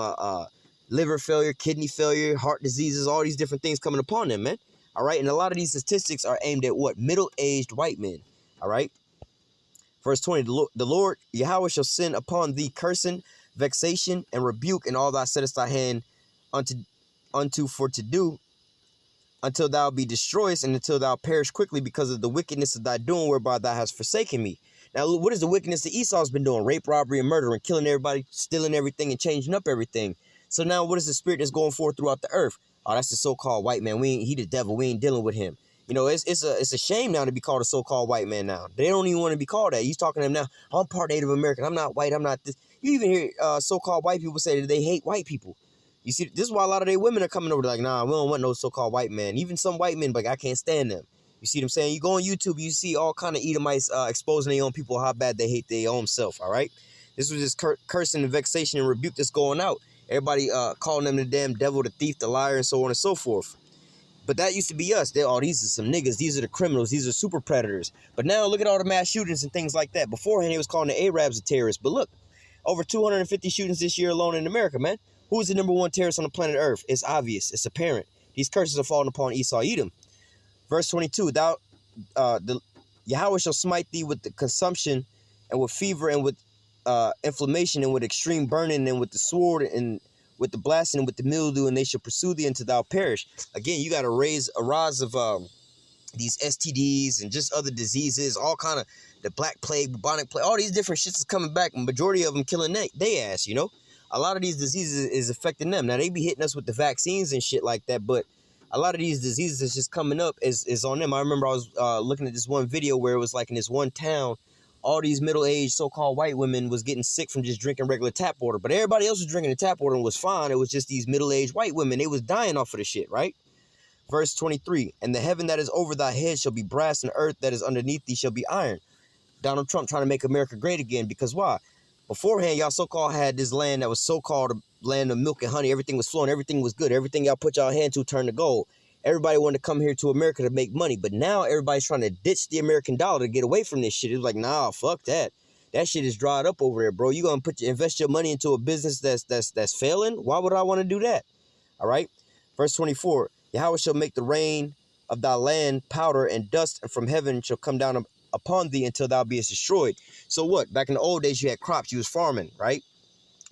liver failure, kidney failure, heart diseases, all these different things coming upon them, man. All right. And a lot of these statistics are aimed at what? Middle-aged white men. All right. Verse 20, the Lord Yahweh shall send upon thee cursing, vexation, and rebuke, and all thou settest thy hand unto for to do, until thou be destroyed, and until thou perish quickly because of the wickedness of thy doing, whereby thou hast forsaken me. Now, what is the wickedness that Esau's been doing? Rape, robbery, and murder, and killing everybody, stealing everything, and changing up everything. So now what is the spirit that's going forth throughout the earth? Oh, that's the so-called white man. He the devil. We ain't dealing with him. You know, it's a shame now to be called a so-called white man now. They don't even want to be called that. He's talking to them now. I'm part Native American. I'm not white. I'm not this. You even hear so-called white people say that they hate white people. You see, this is why a lot of their women are coming over like, nah, we don't want no so-called white man. Even some white men, like, I can't stand them. You see what I'm saying? You go on YouTube, you see all kind of Edomites exposing their own people, how bad they hate their own self, all right? This was just cursing and vexation and rebuke that's going out. Everybody calling them the damn devil, the thief, the liar, and so on and so forth. But that used to be us. These are some niggas. These are the criminals. These are super predators. But now look at all the mass shootings and things like that. Beforehand, he was calling the Arabs a terrorist. But look, over 250 shootings this year alone in America, man. Who is the number one terrorist on the planet Earth? It's obvious. It's apparent. These curses are falling upon Esau, Edom. Verse 22, the Yahweh shall smite thee with the consumption and with fever and with inflammation and with extreme burning and with the sword and with the blasting and with the mildew, and they shall pursue thee until thou perish. Again, you got to raise a rise of these STDs and just other diseases, all kind of the black plague, bubonic plague, all these different shits is coming back. Majority of them killing they ass, you know. A lot of these diseases is affecting them. Now, they be hitting us with the vaccines and shit like that, but a lot of these diseases that's just coming up is on them. I remember I was looking at this one video where it was like in this one town, all these middle-aged so-called white women was getting sick from just drinking regular tap water. But everybody else was drinking the tap water and was fine. It was just these middle-aged white women. They was dying off of the shit, right? Verse 23, and the heaven that is over thy head shall be brass, and the earth that is underneath thee shall be iron. Donald Trump trying to make America great again. Because why? Beforehand, y'all so-called had this land that was so-called a land of milk and honey. Everything was flowing. Everything was good. Everything y'all put y'all hand to turned to gold. Everybody wanted to come here to America to make money. But now everybody's trying to ditch the American dollar to get away from this shit. It was like, nah, fuck that. That shit is dried up over there, bro. You gonna invest your money into a business that's failing? Why would I want to do that? All right. Verse 24. Yahweh shall make the rain of thy land powder, and dust from heaven shall come down upon thee until thou beest destroyed. So what? Back in the old days, you had crops. You was farming, right?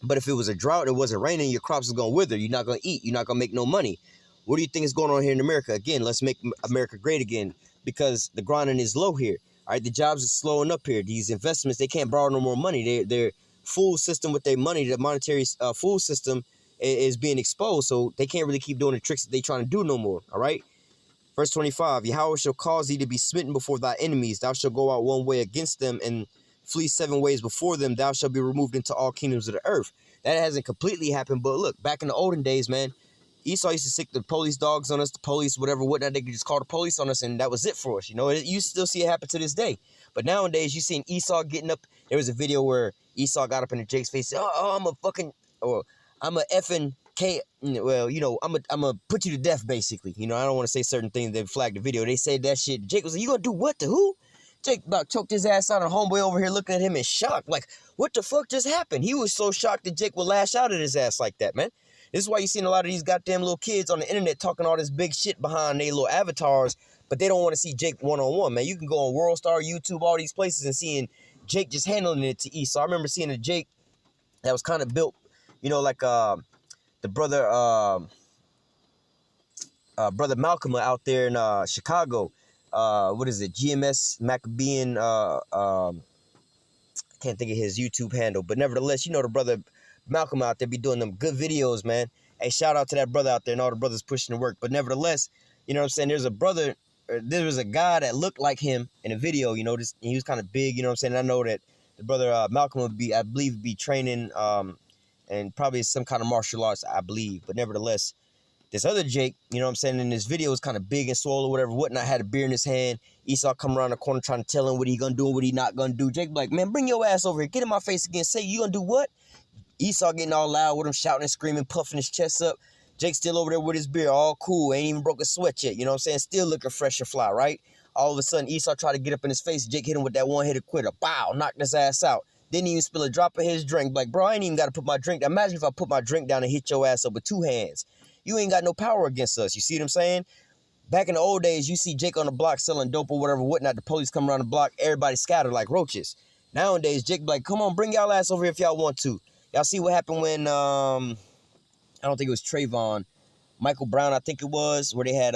But if it was a drought, it wasn't raining, your crops is going to wither. You're not going to eat. You're not going to make no money. What do you think is going on here in America? Again, let's make America great again, because the grinding is low here. All right, the jobs are slowing up here. These investments, they can't borrow no more money. Their food system with their money, the monetary food system is being exposed. So they can't really keep doing the tricks that they trying to do no more. All right. Verse 25, Yahweh shall cause thee to be smitten before thy enemies. Thou shalt go out one way against them and flee 7 ways before them. Thou shalt be removed into all kingdoms of the earth. That hasn't completely happened. But look, back in the olden days, man, Esau used to sick the police dogs on us, the police, whatnot. They could just call the police on us, and that was it for us. You know, you still see it happen to this day. But nowadays, you seen Esau getting up. There was a video where Esau got up in Jake's face, said, I'm a effing K. Well, you know, I'm a put you to death, basically. You know, I don't want to say certain things that flagged the video. They said that shit. Jake was like, you gonna do what to who? Jake about choked his ass out, and homeboy over here looking at him in shock. Like, what the fuck just happened? He was so shocked that Jake would lash out at his ass like that, man. This is why you seen a lot of these goddamn little kids on the internet talking all this big shit behind their little avatars, but they don't want to see Jake one-on-one, man. You can go on WorldStar, YouTube, all these places, and seeing Jake just handling it to Esau. I remember seeing a Jake that was kind of built, you know, like the brother Malcolm out there in Chicago. What is it? GMS Maccabean. Can't think of his YouTube handle, but nevertheless, you know the brother Malcolm out there be doing them good videos, man. Hey, shout out to that brother out there and all the brothers pushing the work. But nevertheless, you know what I'm saying? There was a guy that looked like him in a video, you know, he was kind of big, you know what I'm saying? I know that the brother Malcolm would be, I believe, be training and probably some kind of martial arts, I believe. But nevertheless, this other Jake, you know what I'm saying, in this video was kind of big and swole or whatever, whatnot, had a beer in his hand. Esau come around the corner trying to tell him what he gonna do and what he not gonna do. Jake be like, man, bring your ass over here. Get in my face again. Say, you gonna do what? Esau getting all loud with him, shouting and screaming, puffing his chest up. Jake still over there with his beer, all cool, ain't even broke a sweat yet, you know what I'm saying? Still looking fresh and fly, right? All of a sudden, Esau tried to get up in his face. Jake hit him with that one-hitter quitter. Bow, knocked his ass out. Didn't even spill a drop of his drink. Like, bro, I ain't even got to put my drink down. Imagine if I put my drink down and hit your ass up with two hands. You ain't got no power against us. You see what I'm saying? Back in the old days, you see Jake on the block selling dope or whatever, whatnot. The police come around the block, everybody scattered like roaches. Nowadays, Jake be like, come on, bring y'all ass over here if y'all want to. Y'all see what happened when, I don't think it was Trayvon, Michael Brown, I think it was, where they had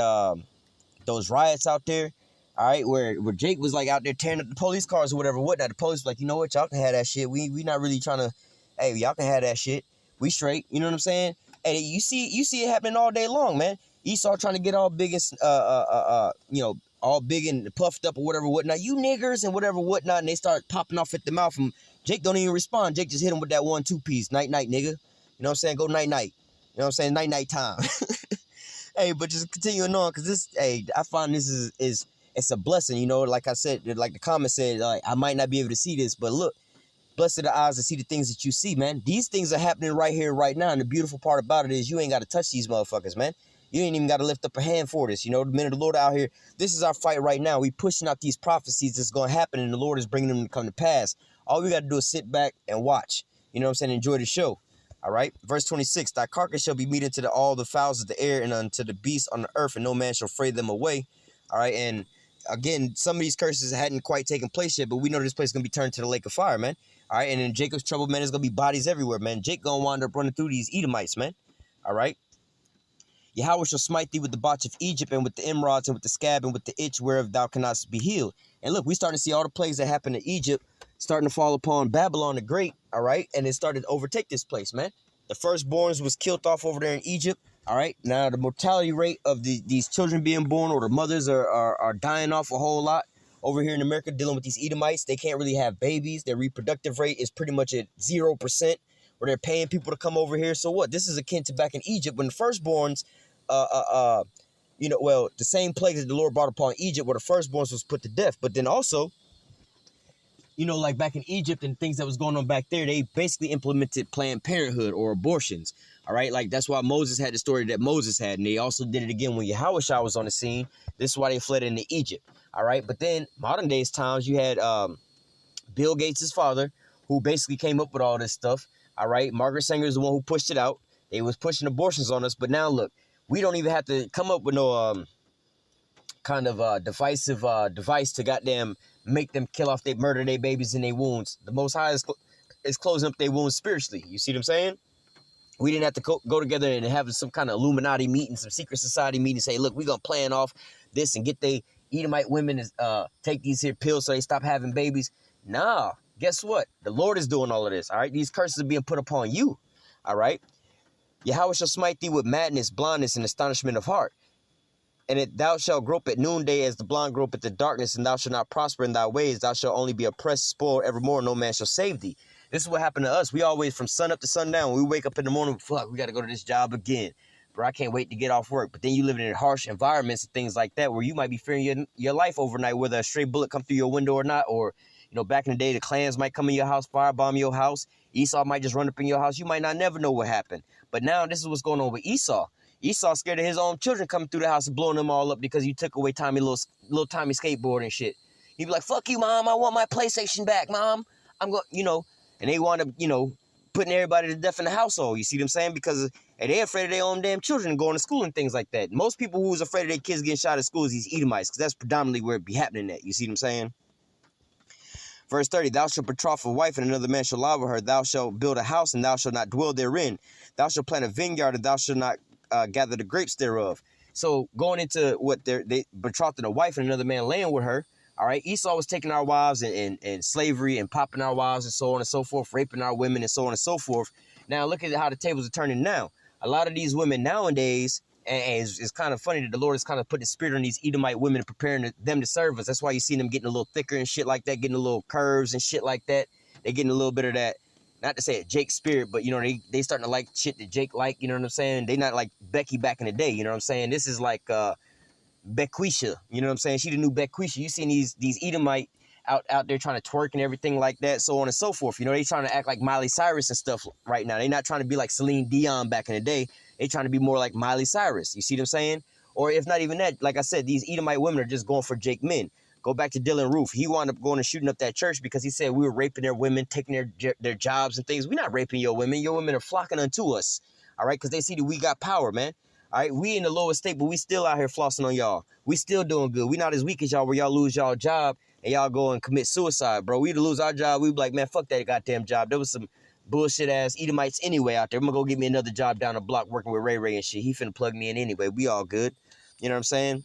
those riots out there, all right, where Jake was like out there tearing up the police cars or whatever, whatnot. The police was like, you know what, y'all can have that shit. We not really trying to, hey, y'all can have that shit. We straight, you know what I'm saying? Hey, you see it happening all day long, man. Esau trying to get all big and, you know, all big and puffed up or whatever, whatnot. You niggers and whatever, whatnot. And they start popping off at the mouth. And Jake don't even respond. Jake just hit him with that 1-2 piece. Night, night, nigga. You know what I'm saying? Go night, night. You know what I'm saying? Night, night time. Hey, but just continuing on, because this, hey, I find this is it's a blessing, you know, like I said, like the comment said, like, I might not be able to see this, but look, blessed are the eyes to see the things that you see, man. These things are happening right here, right now, and the beautiful part about it is you ain't got to touch these motherfuckers, man. You ain't even got to lift up a hand for this, you know, the minute the Lord out here, this is our fight right now. We pushing out these prophecies that's going to happen, and the Lord is bringing them to come to pass. All we got to do is sit back and watch, you know what I'm saying, enjoy the show. All right, verse 26, thy carcass shall be meat unto all the fowls of the air and unto the beasts on the earth, and no man shall fray them away. All right, and again, some of these curses hadn't quite taken place yet, but we know this place is going to be turned to the lake of fire, man. All right, and in Jacob's trouble, man, there's going to be bodies everywhere, man. Jake going to wind up running through these Edomites, man. All right. Yahweh shall smite thee with the botch of Egypt and with the emerods and with the scab and with the itch whereof thou cannot be healed. And look, we starting to see all the plagues that happened in Egypt starting to fall upon Babylon the Great, all right? And it started to overtake this place, man. The firstborns was killed off over there in Egypt, all right? Now, the mortality rate of these children being born or the mothers are dying off a whole lot. Over here in America, dealing with these Edomites, they can't really have babies. Their reproductive rate is pretty much at 0%, where they're paying people to come over here. So what? This is akin to back in Egypt when the firstborns, you know, well, the same plagues that the Lord brought upon Egypt, where the firstborns was put to death. But then also, you know, like back in Egypt and things that was going on back there, they basically implemented Planned Parenthood or abortions. All right, like that's why Moses had the story that Moses had, and they also did it again when YAHAWASHI was on the scene. This is why they fled into Egypt. All right, but then modern days times, you had Bill Gates' father, who basically came up with all this stuff. All right, Margaret Sanger is the one who pushed it out. They was pushing abortions on us, but now look, we don't even have to come up with no kind of divisive device to goddamn make them kill off, they murder their babies in their wounds. The Most High is closing up their wounds spiritually. You see what I'm saying? We didn't have to go together and have some kind of Illuminati meeting, some secret society meeting, say, look, we're going to plan off this and get they Edomite women to take these here pills so they stop having babies. Nah, guess what? The Lord is doing all of this, all right? These curses are being put upon you, all right? Yahweh shall smite thee with madness, blindness, and astonishment of heart. And thou shalt grope at noonday as the blind grope at the darkness, and thou shalt not prosper in thy ways. Thou shalt only be oppressed, spoiled evermore, no man shall save thee. This is what happened to us. We always, from sun up to sundown, when we wake up in the morning, fuck, we got to go to this job again. Bro, I can't wait to get off work. But then you live in harsh environments and things like that where you might be fearing your life overnight, whether a stray bullet come through your window or not. Or, you know, back in the day, the clans might come in your house, firebomb your house. Esau might just run up in your house. You might not never know what happened. But now this is what's going on with Esau. Esau scared of his own children coming through the house and blowing them all up because you took away Tommy little Tommy skateboard and shit. He'd be like, fuck you, Mom. I want my PlayStation back, Mom. I'm going, you know, and they want to, you know, putting everybody to death in the household. You see what I'm saying? Because they're afraid of their own damn children going to school and things like that. Most people who was afraid of their kids getting shot at school is these Edomites, because that's predominantly where it be happening at. You see what I'm saying? Verse 30, thou shalt betroth a wife, and another man shall lie with her. Thou shalt build a house, and thou shalt not dwell therein. Thou shalt plant a vineyard, and thou shalt not gather the grapes thereof. So going into what they betrothed a wife and another man laying with her. All right, Esau was taking our wives and slavery and popping our wives and so on and so forth, raping our women and so on and so forth. Now look at how the tables are turning now. A lot of these women nowadays, and it's kind of funny that the Lord has kind of put the spirit on these Edomite women and preparing them to serve us. That's why you see them getting a little thicker and shit like that, getting a little curves and shit like that. They're getting a little bit of that, not to say a Jake spirit, but, you know, they starting to like shit that Jake like, you know what I'm saying? They not like Becky back in the day, you know what I'm saying? This is like Bequisha, you know what I'm saying? She the new Bequisha. You seen these Edomite out there trying to twerk and everything like that, so on and so forth. You know, they trying to act like Miley Cyrus and stuff right now. They not trying to be like Celine Dion back in the day. They trying to be more like Miley Cyrus. You see what I'm saying? Or if not even that, like I said, these Edomite women are just going for Jake men. Go back to Dylan Roof. He wound up going and shooting up that church because he said we were raping their women, taking their jobs and things. We're not raping your women. Your women are flocking unto us. All right? Because they see that we got power, man. All right? We in the lowest state, but we still out here flossing on y'all. We still doing good. We not as weak as y'all where y'all lose y'all job and y'all go and commit suicide, bro. We to lose our job, we be like, man, fuck that goddamn job. There was some bullshit ass Edomites anyway out there. I'm gonna go get me another job down the block working with Ray and shit. He finna plug me in anyway. We all good. You know what I'm saying?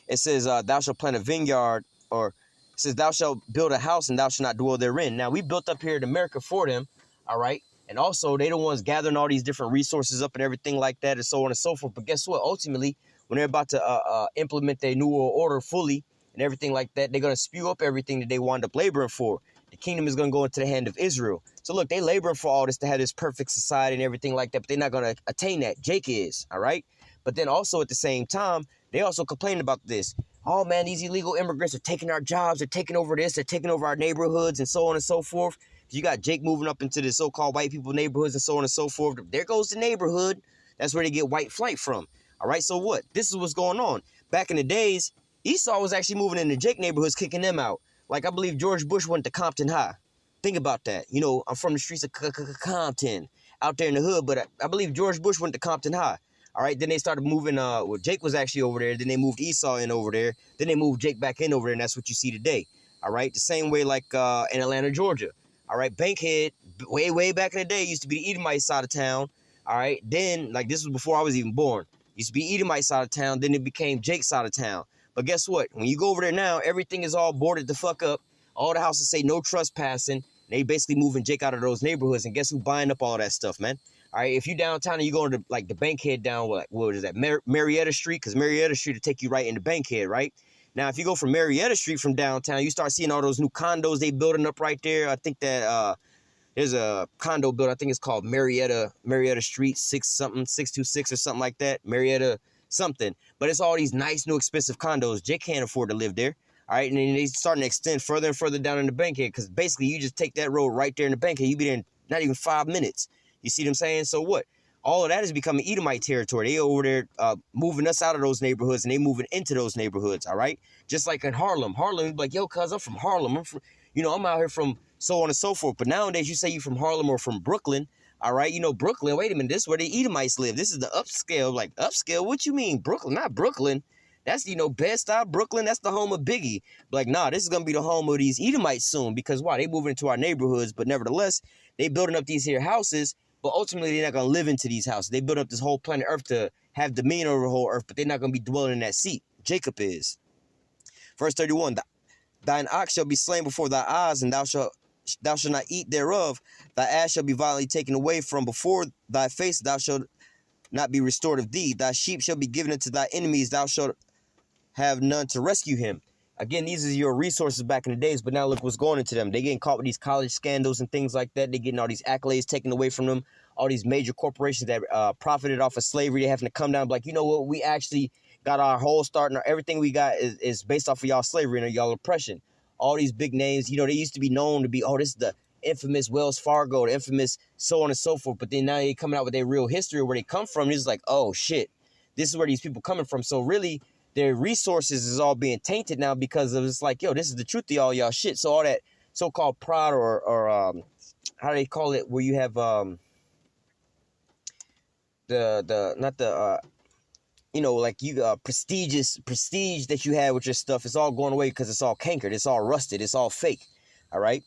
It says, thou shalt plant a vineyard, or it says, thou shalt build a house and thou shalt not dwell therein. Now, we built up here in America for them, all right? And also, they the ones gathering all these different resources up and everything like that and so on and so forth. But guess what? Ultimately, when they're about to implement their New World Order fully and everything like that, they're going to spew up everything that they wound up laboring for. The kingdom is going to go into the hand of Israel. So look, they laboring for all this to have this perfect society and everything like that, but they're not going to attain that. Jake is, all right? But then also at the same time, they also complain about this. Oh man, these illegal immigrants are taking our jobs, they're taking over this, they're taking over our neighborhoods and so on and so forth. You got Jake moving up into the so-called white people neighborhoods and so on and so forth. There goes the neighborhood. That's where they get white flight from. All right, so what? This is what's going on. Back in the days, Esau was actually moving into Jake neighborhoods, kicking them out. Like, I believe George Bush went to Compton High. Think about that. You know, I'm from the streets of Compton, out there in the hood, but I believe George Bush went to Compton High. All right, then they started moving, well, Jake was actually over there. Then they moved Esau in over there. Then they moved Jake back in over there, and that's what you see today. All right, the same way like in Atlanta, Georgia. All right, Bankhead, way back in the day, used to be the Edomite side of town. All right, then, like, this was before I was even born. Used to be Edomite side of town, then it became Jake's side of town. But guess what? When you go over there now, everything is all boarded the fuck up. All the houses say no trespassing. They basically moving Jake out of those neighborhoods, and guess who buying up all that stuff, man? All right, if you downtown and you go into, like, the Bankhead down, what is that, Marietta Street? Because Marietta Street will take you right into Bankhead, right? Now, if you go from Marietta Street from downtown, you start seeing all those new condos they building up right there. I think that there's a condo build. I think it's called Marietta Street 626 or something like that. Marietta something. But it's all these nice new expensive condos. Jake can't afford to live there. All right, and then they starting to extend further and further down in the Bankhead because basically you just take that road right there in the Bankhead. You be there in not even 5 minutes. You see what I'm saying? So what? All of that is becoming Edomite territory. They over there moving us out of those neighborhoods and they moving into those neighborhoods, all right? Just like in Harlem. Harlem, like, yo, cuz, I'm from Harlem. I'm out here from so on and so forth. But nowadays, you say you from Harlem or from Brooklyn, all right? You know, Brooklyn, wait a minute, this is where the Edomites live. This is the upscale. Like, upscale? What you mean? Brooklyn, not Brooklyn. That's, Bed-Stuy, Brooklyn. That's the home of Biggie. Like, nah, this is going to be the home of these Edomites soon because, why? They moving into our neighborhoods, but nevertheless, they building up these here houses. But ultimately, they're not going to live into these houses. They built up this whole planet Earth to have dominion over the whole earth, but they're not going to be dwelling in that seat. Jacob is. Verse 31, thine ox shall be slain before thy eyes, and thou shalt not eat thereof. Thy ass shall be violently taken away from before thy face, thou shalt not be restored of thee. Thy sheep shall be given unto thy enemies, thou shalt have none to rescue him. Again, these are your resources back in the days, but now look what's going into them. They getting caught with these college scandals and things like that. They getting all these accolades taken away from them. All these major corporations that profited off of slavery, they having to come down and be like, you know what, we actually got our whole start and everything we got is based off of y'all slavery and y'all oppression. All these big names, they used to be known to be, oh, this is the infamous Wells Fargo, the infamous so on and so forth. But then now they coming out with their real history, where they come from. It's like, oh, shit, this is where these people coming from. So really, their resources is all being tainted now because of it's like, yo, this is the truth of all y'all shit. So all that so-called pride or how do they call it, where you have prestige that you had with your stuff, it's all going away because it's all cankered, it's all rusted, it's all fake. All right.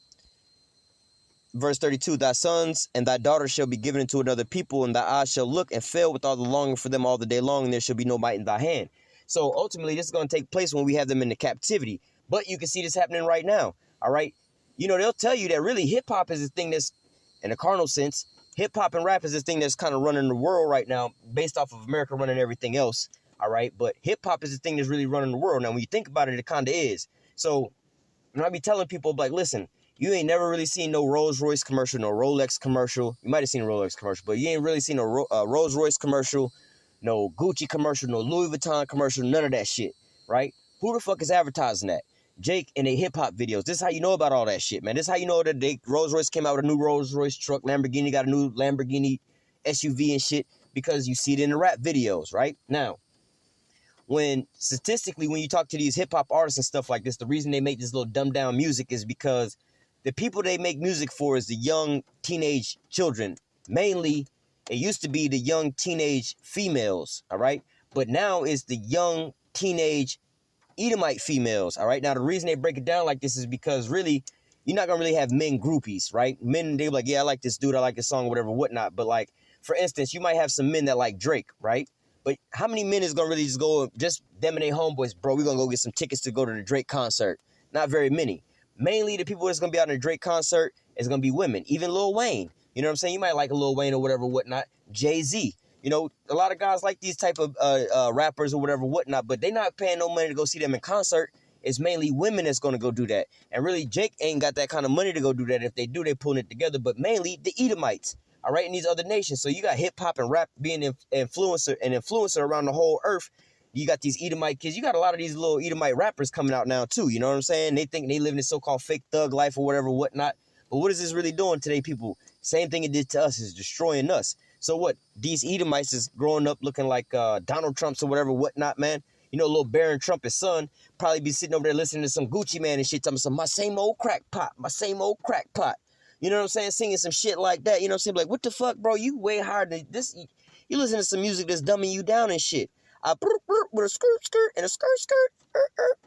Verse 32, thy sons and thy daughters shall be given into another people, and thy eyes shall look and fail with all the longing for them all the day long, and there shall be no might in thy hand. So ultimately, this is going to take place when we have them in the captivity. But you can see this happening right now. All right. They'll tell you that really hip hop is a thing that's, in a carnal sense, hip-hop and rap is this thing that's kind of running the world right now based off of America running everything else, all right? But hip-hop is the thing that's really running the world. Now, when you think about it, it kind of is. So when I be telling people, like, listen, you ain't never really seen no Rolls-Royce commercial, no Rolex commercial. You might have seen a Rolex commercial, but you ain't really seen no Rolls-Royce commercial, no Gucci commercial, no Louis Vuitton commercial, none of that shit, right? Who the fuck is advertising that? Jake in their hip-hop videos. This is how you know about all that shit, man. This is how you know that Rolls-Royce came out with a new Rolls-Royce truck. Lamborghini got a new Lamborghini SUV and shit because you see it in the rap videos, right? Now, statistically, when you talk to these hip-hop artists and stuff like this, the reason they make this little dumbed-down music is because the people they make music for is the young teenage children. Mainly, it used to be the young teenage females, all right? But now it's the young teenage Edomite females, all right? Now, the reason they break it down like this is because really, you're not going to really have men groupies, right? Men, they're like, yeah, I like this dude, I like this song, whatever, whatnot. But, like, for instance, you might have some men that like Drake, right? But how many men is going to really just go, just them and their homeboys, bro, we're going to go get some tickets to go to the Drake concert? Not very many. Mainly, the people that's going to be out in the Drake concert is going to be women. Even Lil Wayne, you know what I'm saying? You might like a Lil Wayne or whatever, whatnot. Jay-Z. You know, a lot of guys like these type of rappers or whatever, whatnot, but they not paying no money to go see them in concert. It's mainly women that's going to go do that. And really, Jake ain't got that kind of money to go do that. If they do, they pulling it together. But mainly, the Edomites, all right, in these other nations. So you got hip-hop and rap being an influencer around the whole earth. You got these Edomite kids. You got a lot of these little Edomite rappers coming out now, too. You know what I'm saying? They think they live in this so-called fake thug life or whatever, whatnot. But what is this really doing today, people? Same thing it did to us, is destroying us. So what? These Edomites is growing up looking like Donald Trumps or whatever, whatnot, man. You know, little Barron Trump, his son, probably be sitting over there listening to some Gucci Man and shit, talking some my same old crack pot, my same old crack pot. You know what I'm saying? Singing some shit like that. You know what I'm saying? Like, what the fuck, bro? You way higher than this. You listen to some music that's dumbing you down and shit. With a skirt and a skirt,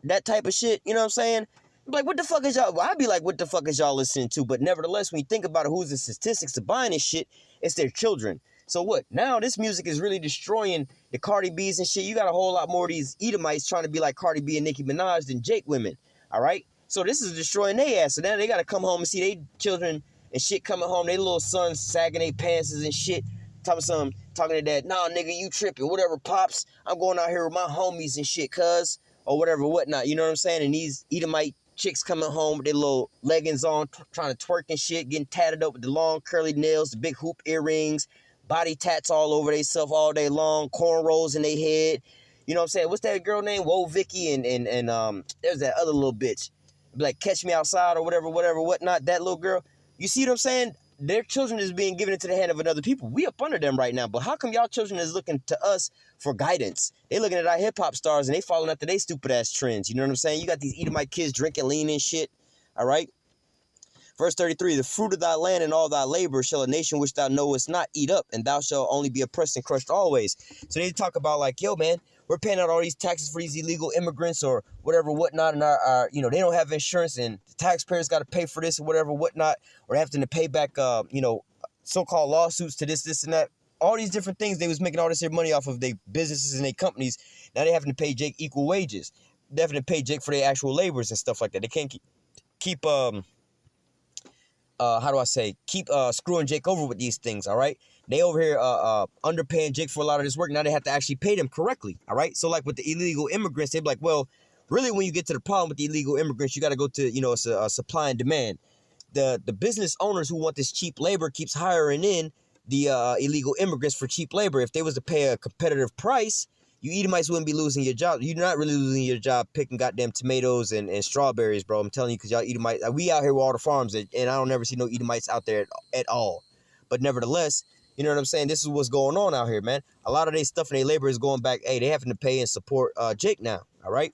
that type of shit. You know what I'm saying? Like, what the fuck is y'all? Well, I'd be like, what the fuck is y'all listening to? But nevertheless, when you think about it, who's the statistics of buying this shit, it's their children. So what? Now this music is really destroying the Cardi B's and shit. You got a whole lot more of these Edomites trying to be like Cardi B and Nicki Minaj than Jake women. All right? So this is destroying their ass. So now they got to come home and see their children and shit coming home. Their little sons sagging their pants and shit. Talking to that, nah, nigga, you tripping. Whatever, pops. I'm going out here with my homies and shit, cuz. Or whatever, whatnot. You know what I'm saying? And these Edomite chicks coming home with their little leggings on, trying to twerk and shit, getting tatted up with the long curly nails, the big hoop earrings, body tats all over themselves all day long, cornrows in their head. You know what I'm saying? What's that girl name? Whoa, Vicky and there's that other little bitch. Like, Catch Me Outside or whatever, whatnot. That little girl. You see what I'm saying? Their children is being given into the hand of another people. We up under them right now. But how come y'all children is looking to us for guidance? They looking at our hip-hop stars and they following after they stupid-ass trends. You know what I'm saying? You got these Edomite kids drinking lean and shit. All right? Verse 33, the fruit of thy land and all thy labor shall a nation which thou knowest not eat up, and thou shalt only be oppressed and crushed always. So they talk about like, yo, man, we're paying out all these taxes for these illegal immigrants or whatever, whatnot, and our you know, they don't have insurance and the taxpayers got to pay for this or whatever, whatnot, or having to pay back, you know, so-called lawsuits to this, and that. All these different things, they was making all this money off of their businesses and their companies. Now they having to pay Jake equal wages. They having to pay Jake for their actual labors and stuff like that. They can't keep screwing Jake over with these things, all right? They over here underpaying Jake for a lot of this work. Now they have to actually pay them correctly, all right? So like with the illegal immigrants, they're like, well, really when you get to the problem with the illegal immigrants, you got to go to, you know, it's a supply and demand. The business owners who want this cheap labor keeps hiring in the illegal immigrants for cheap labor. If they was to pay a competitive price, you Edomites wouldn't be losing your job. You're not really losing your job picking goddamn tomatoes and strawberries, bro. I'm telling you, because y'all Edomites, we out here with all the farms, and I don't ever see no Edomites out there at all. But nevertheless, you know what I'm saying? This is what's going on out here, man. A lot of their stuff and their labor is going back. Hey, they having to pay and support Jake now, all right?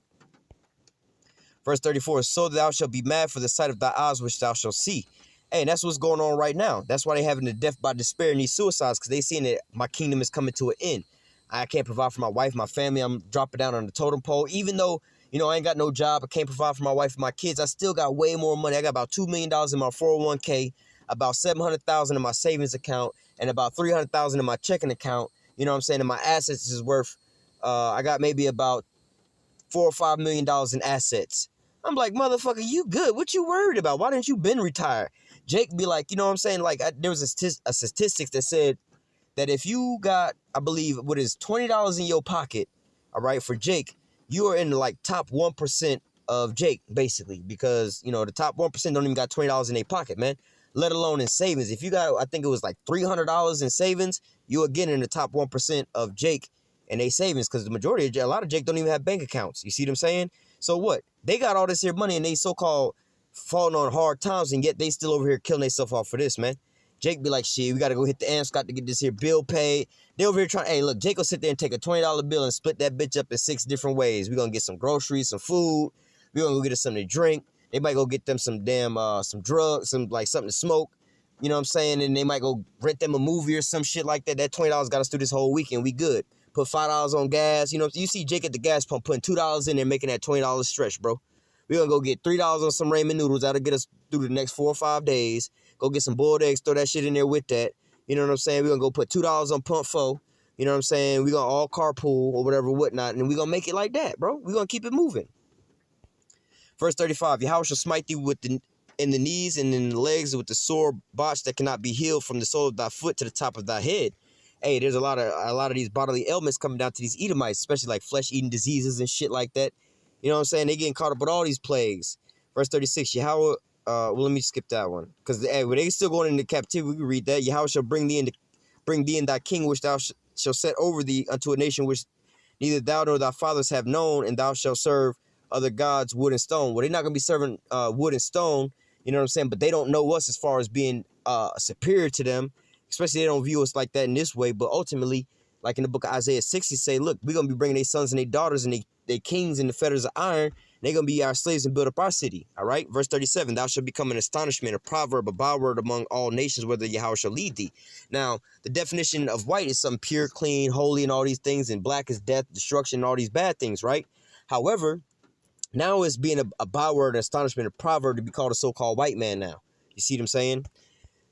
Verse 34, so thou shalt be mad for the sight of thy eyes which thou shalt see. Hey, and that's what's going on right now. That's why they having the death by despair and these suicides, because they seeing that my kingdom is coming to an end. I can't provide for my wife, my family. I'm dropping down on the totem pole. Even though, you know, I ain't got no job, I can't provide for my wife and my kids, I still got way more money. I got about $2 million in my 401k, about $700,000 in my savings account, and about $300,000 in my checking account. You know what I'm saying? And my assets is worth, I got maybe about $4 or $5 million in assets. I'm like, motherfucker, you good. What you worried about? Why didn't you been retired? Jake be like, you know what I'm saying? Like, there was a statistics that said that if you got, I believe, what is $20 in your pocket, all right, for Jake, you are in the like top 1% of Jake, basically, because, you know, the top 1% don't even got $20 in their pocket, man, let alone in savings. If you got, I think it was like $300 in savings, you again in the top 1% of Jake and they savings, because the majority of, a lot of Jake don't even have bank accounts. You see what I'm saying? So what? They got all this here money and they so-called falling on hard times, and yet they still over here killing themselves off for this, man. Jake be like, shit, we got to go hit the Amscot to get this here bill paid. They over here trying, hey, look, Jake will sit there and take a $20 bill and split that bitch up in 6 different ways. We're going to get some groceries, some food. We're going to go get us something to drink. They might go get them some damn, some drugs, some, like, something to smoke. You know what I'm saying? And they might go rent them a movie or some shit like that. That $20 got us through this whole weekend. We good. Put $5 on gas. You know, you see Jake at the gas pump putting $2 in there, making that $20 stretch, bro. We're going to go get $3 on some ramen noodles. That'll get us through the next 4 or 5 days. Go get some boiled eggs, throw that shit in there with that. You know what I'm saying? We're going to go put $2 on pump 4. You know what I'm saying? We're going to all carpool or whatever, whatnot. And we're going to make it like that, bro. We're going to keep it moving. Verse 35, Yahawah shall smite thee in the knees and in the legs with the sore botch that cannot be healed from the sole of thy foot to the top of thy head. Hey, there's a lot of these bodily ailments coming down to these Edomites, especially like flesh-eating diseases and shit like that. You know what I'm saying? They getting caught up with all these plagues. Verse 36, Yahawah, well, let me skip that one. Because hey, when they still going into captivity, we can read that. Yahawah shall bring thee in thy king, which thou shall set over thee unto a nation which neither thou nor thy fathers have known, and thou shalt serve other gods, wood and stone. Well, they're not going to be serving wood and stone, you know what I'm saying? But they don't know us as far as being superior to them, especially they don't view us like that in this way. But ultimately, like in the book of Isaiah 60, say, look, we're going to be bringing their sons and their daughters and their kings in the fetters of iron. And they're going to be our slaves and build up our city. All right. Verse 37, thou shalt become an astonishment, a proverb, a byword among all nations, whether Yahawah shall lead thee. Now, the definition of white is something pure, clean, holy, and all these things. And black is death, destruction, and all these bad things, right? However, now it's being a byword, an astonishment, a proverb to be called a so-called white man now. You see what I'm saying?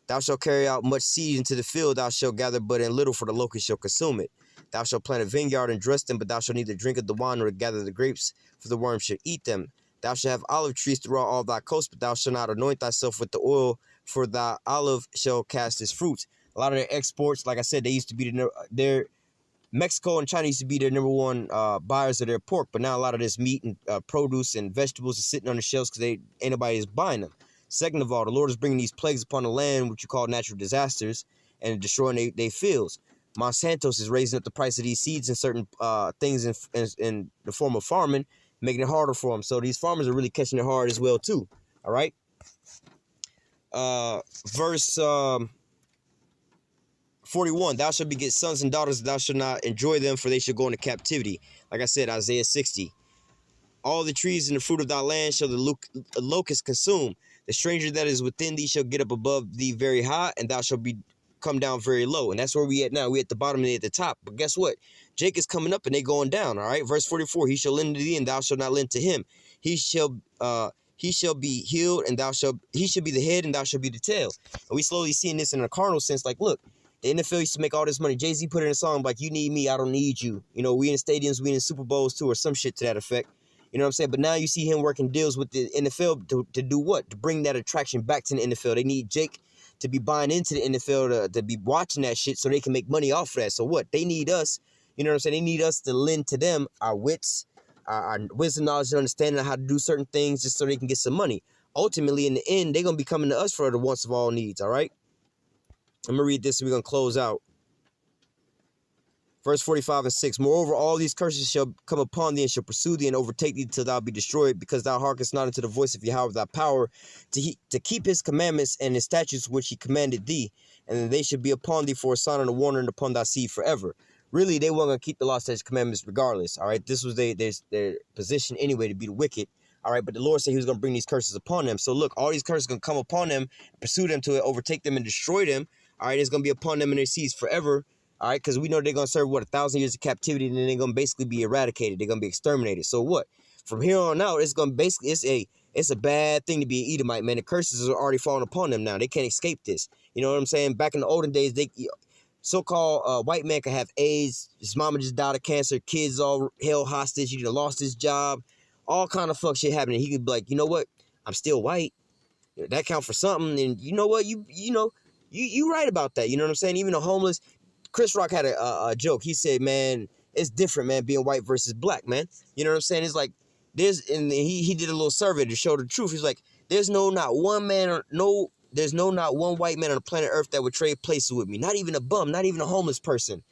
Thou shalt carry out much seed into the field, thou shalt gather but in little, for the locust shall consume it. Thou shalt plant a vineyard and dress them, but thou shalt neither drink of the wine nor gather the grapes, for the worm shall eat them. Thou shalt have olive trees throughout all thy coast, but thou shalt not anoint thyself with the oil, for thy olive shall cast its fruits. A lot of their exports, like I said, they used to be Mexico and China used to be their number one buyers of their pork, but now a lot of this meat and produce and vegetables are sitting on the shelves because ain't nobody is buying them. Second of all, the Lord is bringing these plagues upon the land, which you call natural disasters, and destroying their fields. Monsanto's is raising up the price of these seeds and certain things in the form of farming, making it harder for them. So these farmers are really catching it hard as well too. All right. Verse 41, thou shalt beget sons and daughters, thou shalt not enjoy them, for they shall go into captivity. Like I said, Isaiah 60. All the trees and the fruit of thy land shall the locust consume. The stranger that is within thee shall get up above thee very high, and thou shalt come down very low. And that's where we at now. We at the bottom and they at the top. But guess what? Jake is coming up and they going down. All right. Verse 44, he shall lend to thee, and thou shalt not lend to him. He shall be healed, and he shall be the head, and thou shalt be the tail. And we slowly seeing this in a carnal sense. Like, look, the NFL used to make all this money. Jay-Z put in a song like, you need me, I don't need you. You know, we in stadiums, we in Super Bowls too, or some shit to that effect. You know what I'm saying? But now you see him working deals with the NFL to do what? To bring that attraction back to the NFL. They need Jake to be buying into the NFL to be watching that shit so they can make money off of that. So what? They need us, you know what I'm saying? They need us to lend to them our wits, our wisdom, knowledge, and understanding of how to do certain things just so they can get some money. Ultimately, in the end, they're going to be coming to us for the wants of all needs, all right? I'm going to read this and we're going to close out. Verse 45 and 6. Moreover, all these curses shall come upon thee and shall pursue thee and overtake thee till thou be destroyed, because thou hearkenest not unto the voice of Yahawah thy power to keep his commandments and his statutes which he commanded thee, and they should be upon thee for a sign and a warning upon thy seed forever. Really, they weren't going to keep the law, statutes, commandments regardless. All right, this was their position anyway, to be the wicked. All right, but the Lord said he was going to bring these curses upon them. So look, all these curses are going to come upon them, pursue them to overtake them and destroy them. All right, it's going to be upon them and their seeds forever. All right, because we know they're going to serve, 1,000 years of captivity, and then they're going to basically be eradicated. They're going to be exterminated. So what? From here on out, it's going to basically, it's a bad thing to be an Edomite, man. The curses are already falling upon them now. They can't escape this. You know what I'm saying? Back in the olden days, so-called white man could have AIDS. His mama just died of cancer. Kids all held hostage. He lost his job. All kind of fuck shit happening. He could be like, you know what? I'm still white. that count for something. And you know what? You right about that. You know what I'm saying? Even the homeless, Chris Rock had a joke. He said, man, it's different, man, being white versus black, man. You know what I'm saying? It's like, and he did a little survey to show the truth. He's like, there's not one white man on the planet Earth that would trade places with me. Not even a bum, not even a homeless person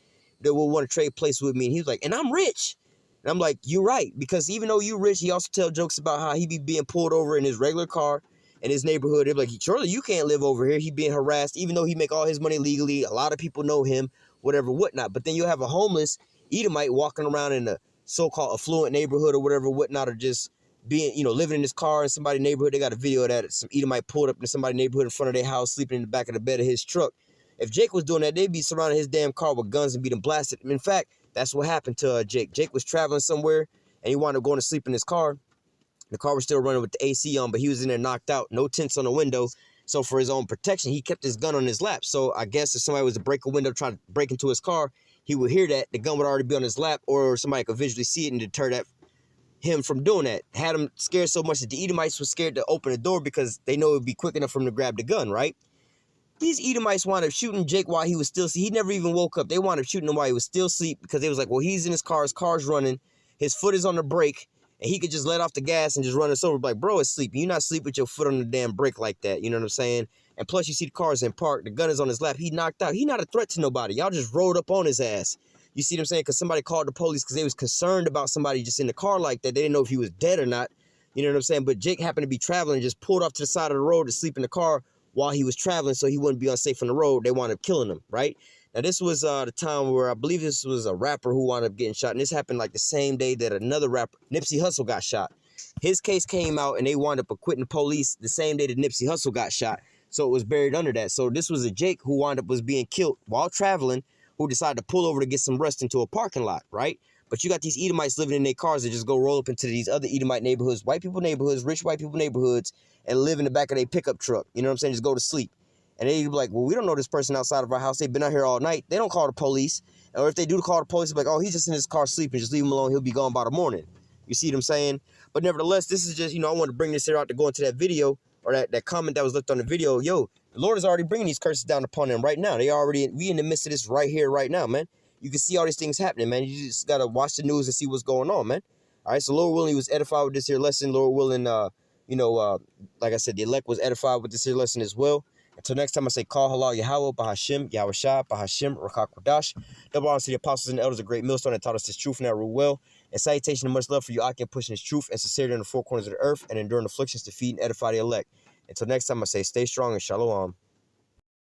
that would want to trade places with me. And he was like, and I'm rich. And I'm like, you're right. Because even though you're rich, he also tell jokes about how he be being pulled over in his regular car in his neighborhood. They're like, surely you can't live over here. He being harassed, even though he make all his money legally. A lot of people know him, whatever, whatnot. But then you'll have a homeless Edomite walking around in a so-called affluent neighborhood or whatever, whatnot, or just being, living in his car in somebody's neighborhood. They got a video of that. Some Edomite pulled up in somebody's neighborhood in front of their house, sleeping in the back of the bed of his truck. If Jake was doing that, they'd be surrounding his damn car with guns and be them blasted. In fact, that's what happened to Jake. Jake was traveling somewhere, and he wound up going to sleep in his car. The car was still running with the AC on, but he was in there knocked out, no tints on the window. So for his own protection, he kept his gun on his lap. So I guess if somebody was to break a window, try to break into his car, he would hear that. The gun would already be on his lap, or somebody could visually see it and deter him from doing that. Had him scared so much that the Edomites were scared to open the door because they know it would be quick enough for him to grab the gun, right? These Edomites wound up shooting Jake while he was still asleep. He never even woke up. They wound up shooting him while he was still asleep because they was like, well, he's in his car's running, his foot is on the brake, and he could just let off the gas and just run us over. Like, bro, it's sleeping. You're not sleeping with your foot on the damn brake like that. You know what I'm saying? And plus, you see the car's in park. The gun is on his lap. He knocked out. He not a threat to nobody. Y'all just rolled up on his ass. You see what I'm saying? Because somebody called the police because they was concerned about somebody just in the car like that. They didn't know if he was dead or not. You know what I'm saying? But Jake happened to be traveling and just pulled off to the side of the road to sleep in the car while he was traveling so he wouldn't be unsafe on the road. They wound up killing him, right? Now, this was the time where I believe this was a rapper who wound up getting shot. And this happened like the same day that another rapper, Nipsey Hussle, got shot. His case came out and they wound up acquitting the police the same day that Nipsey Hussle got shot. So it was buried under that. So this was a Jake who wound up was being killed while traveling, who decided to pull over to get some rest into a parking lot, right? But you got these Edomites living in their cars that just go roll up into these other Edomite neighborhoods, white people neighborhoods, rich white people neighborhoods, and live in the back of their pickup truck. You know what I'm saying? Just go to sleep. And they be like, well, we don't know this person outside of our house. They've been out here all night. They don't call the police. Or if they do call the police, they're like, oh, he's just in his car sleeping. Just leave him alone. He'll be gone by the morning. You see what I'm saying? But nevertheless, this is just, I want to bring this here out to go into that video or that comment that was left on the video. Yo, the Lord is already bringing these curses down upon them right now. We in the midst of this right here, right now, man. You can see all these things happening, man. You just got to watch the news and see what's going on, man. All right, so Lord willing, he was edified with this here lesson. Lord willing, like I said, the elect was edified with this here lesson as well. Until next time, I say, call halal Yahawah, BAHASHIM, YAHAWASHI, BAHASHIM, RAKAKWADASH. Double honor to the apostles and the elders of Great Millstone that taught us this truth and that rule well. And salutation and much love for you, Aki, pushing this truth and sincerity in the four corners of the earth and enduring afflictions to feed and edify the elect. Until next time, I say, stay strong and shalom.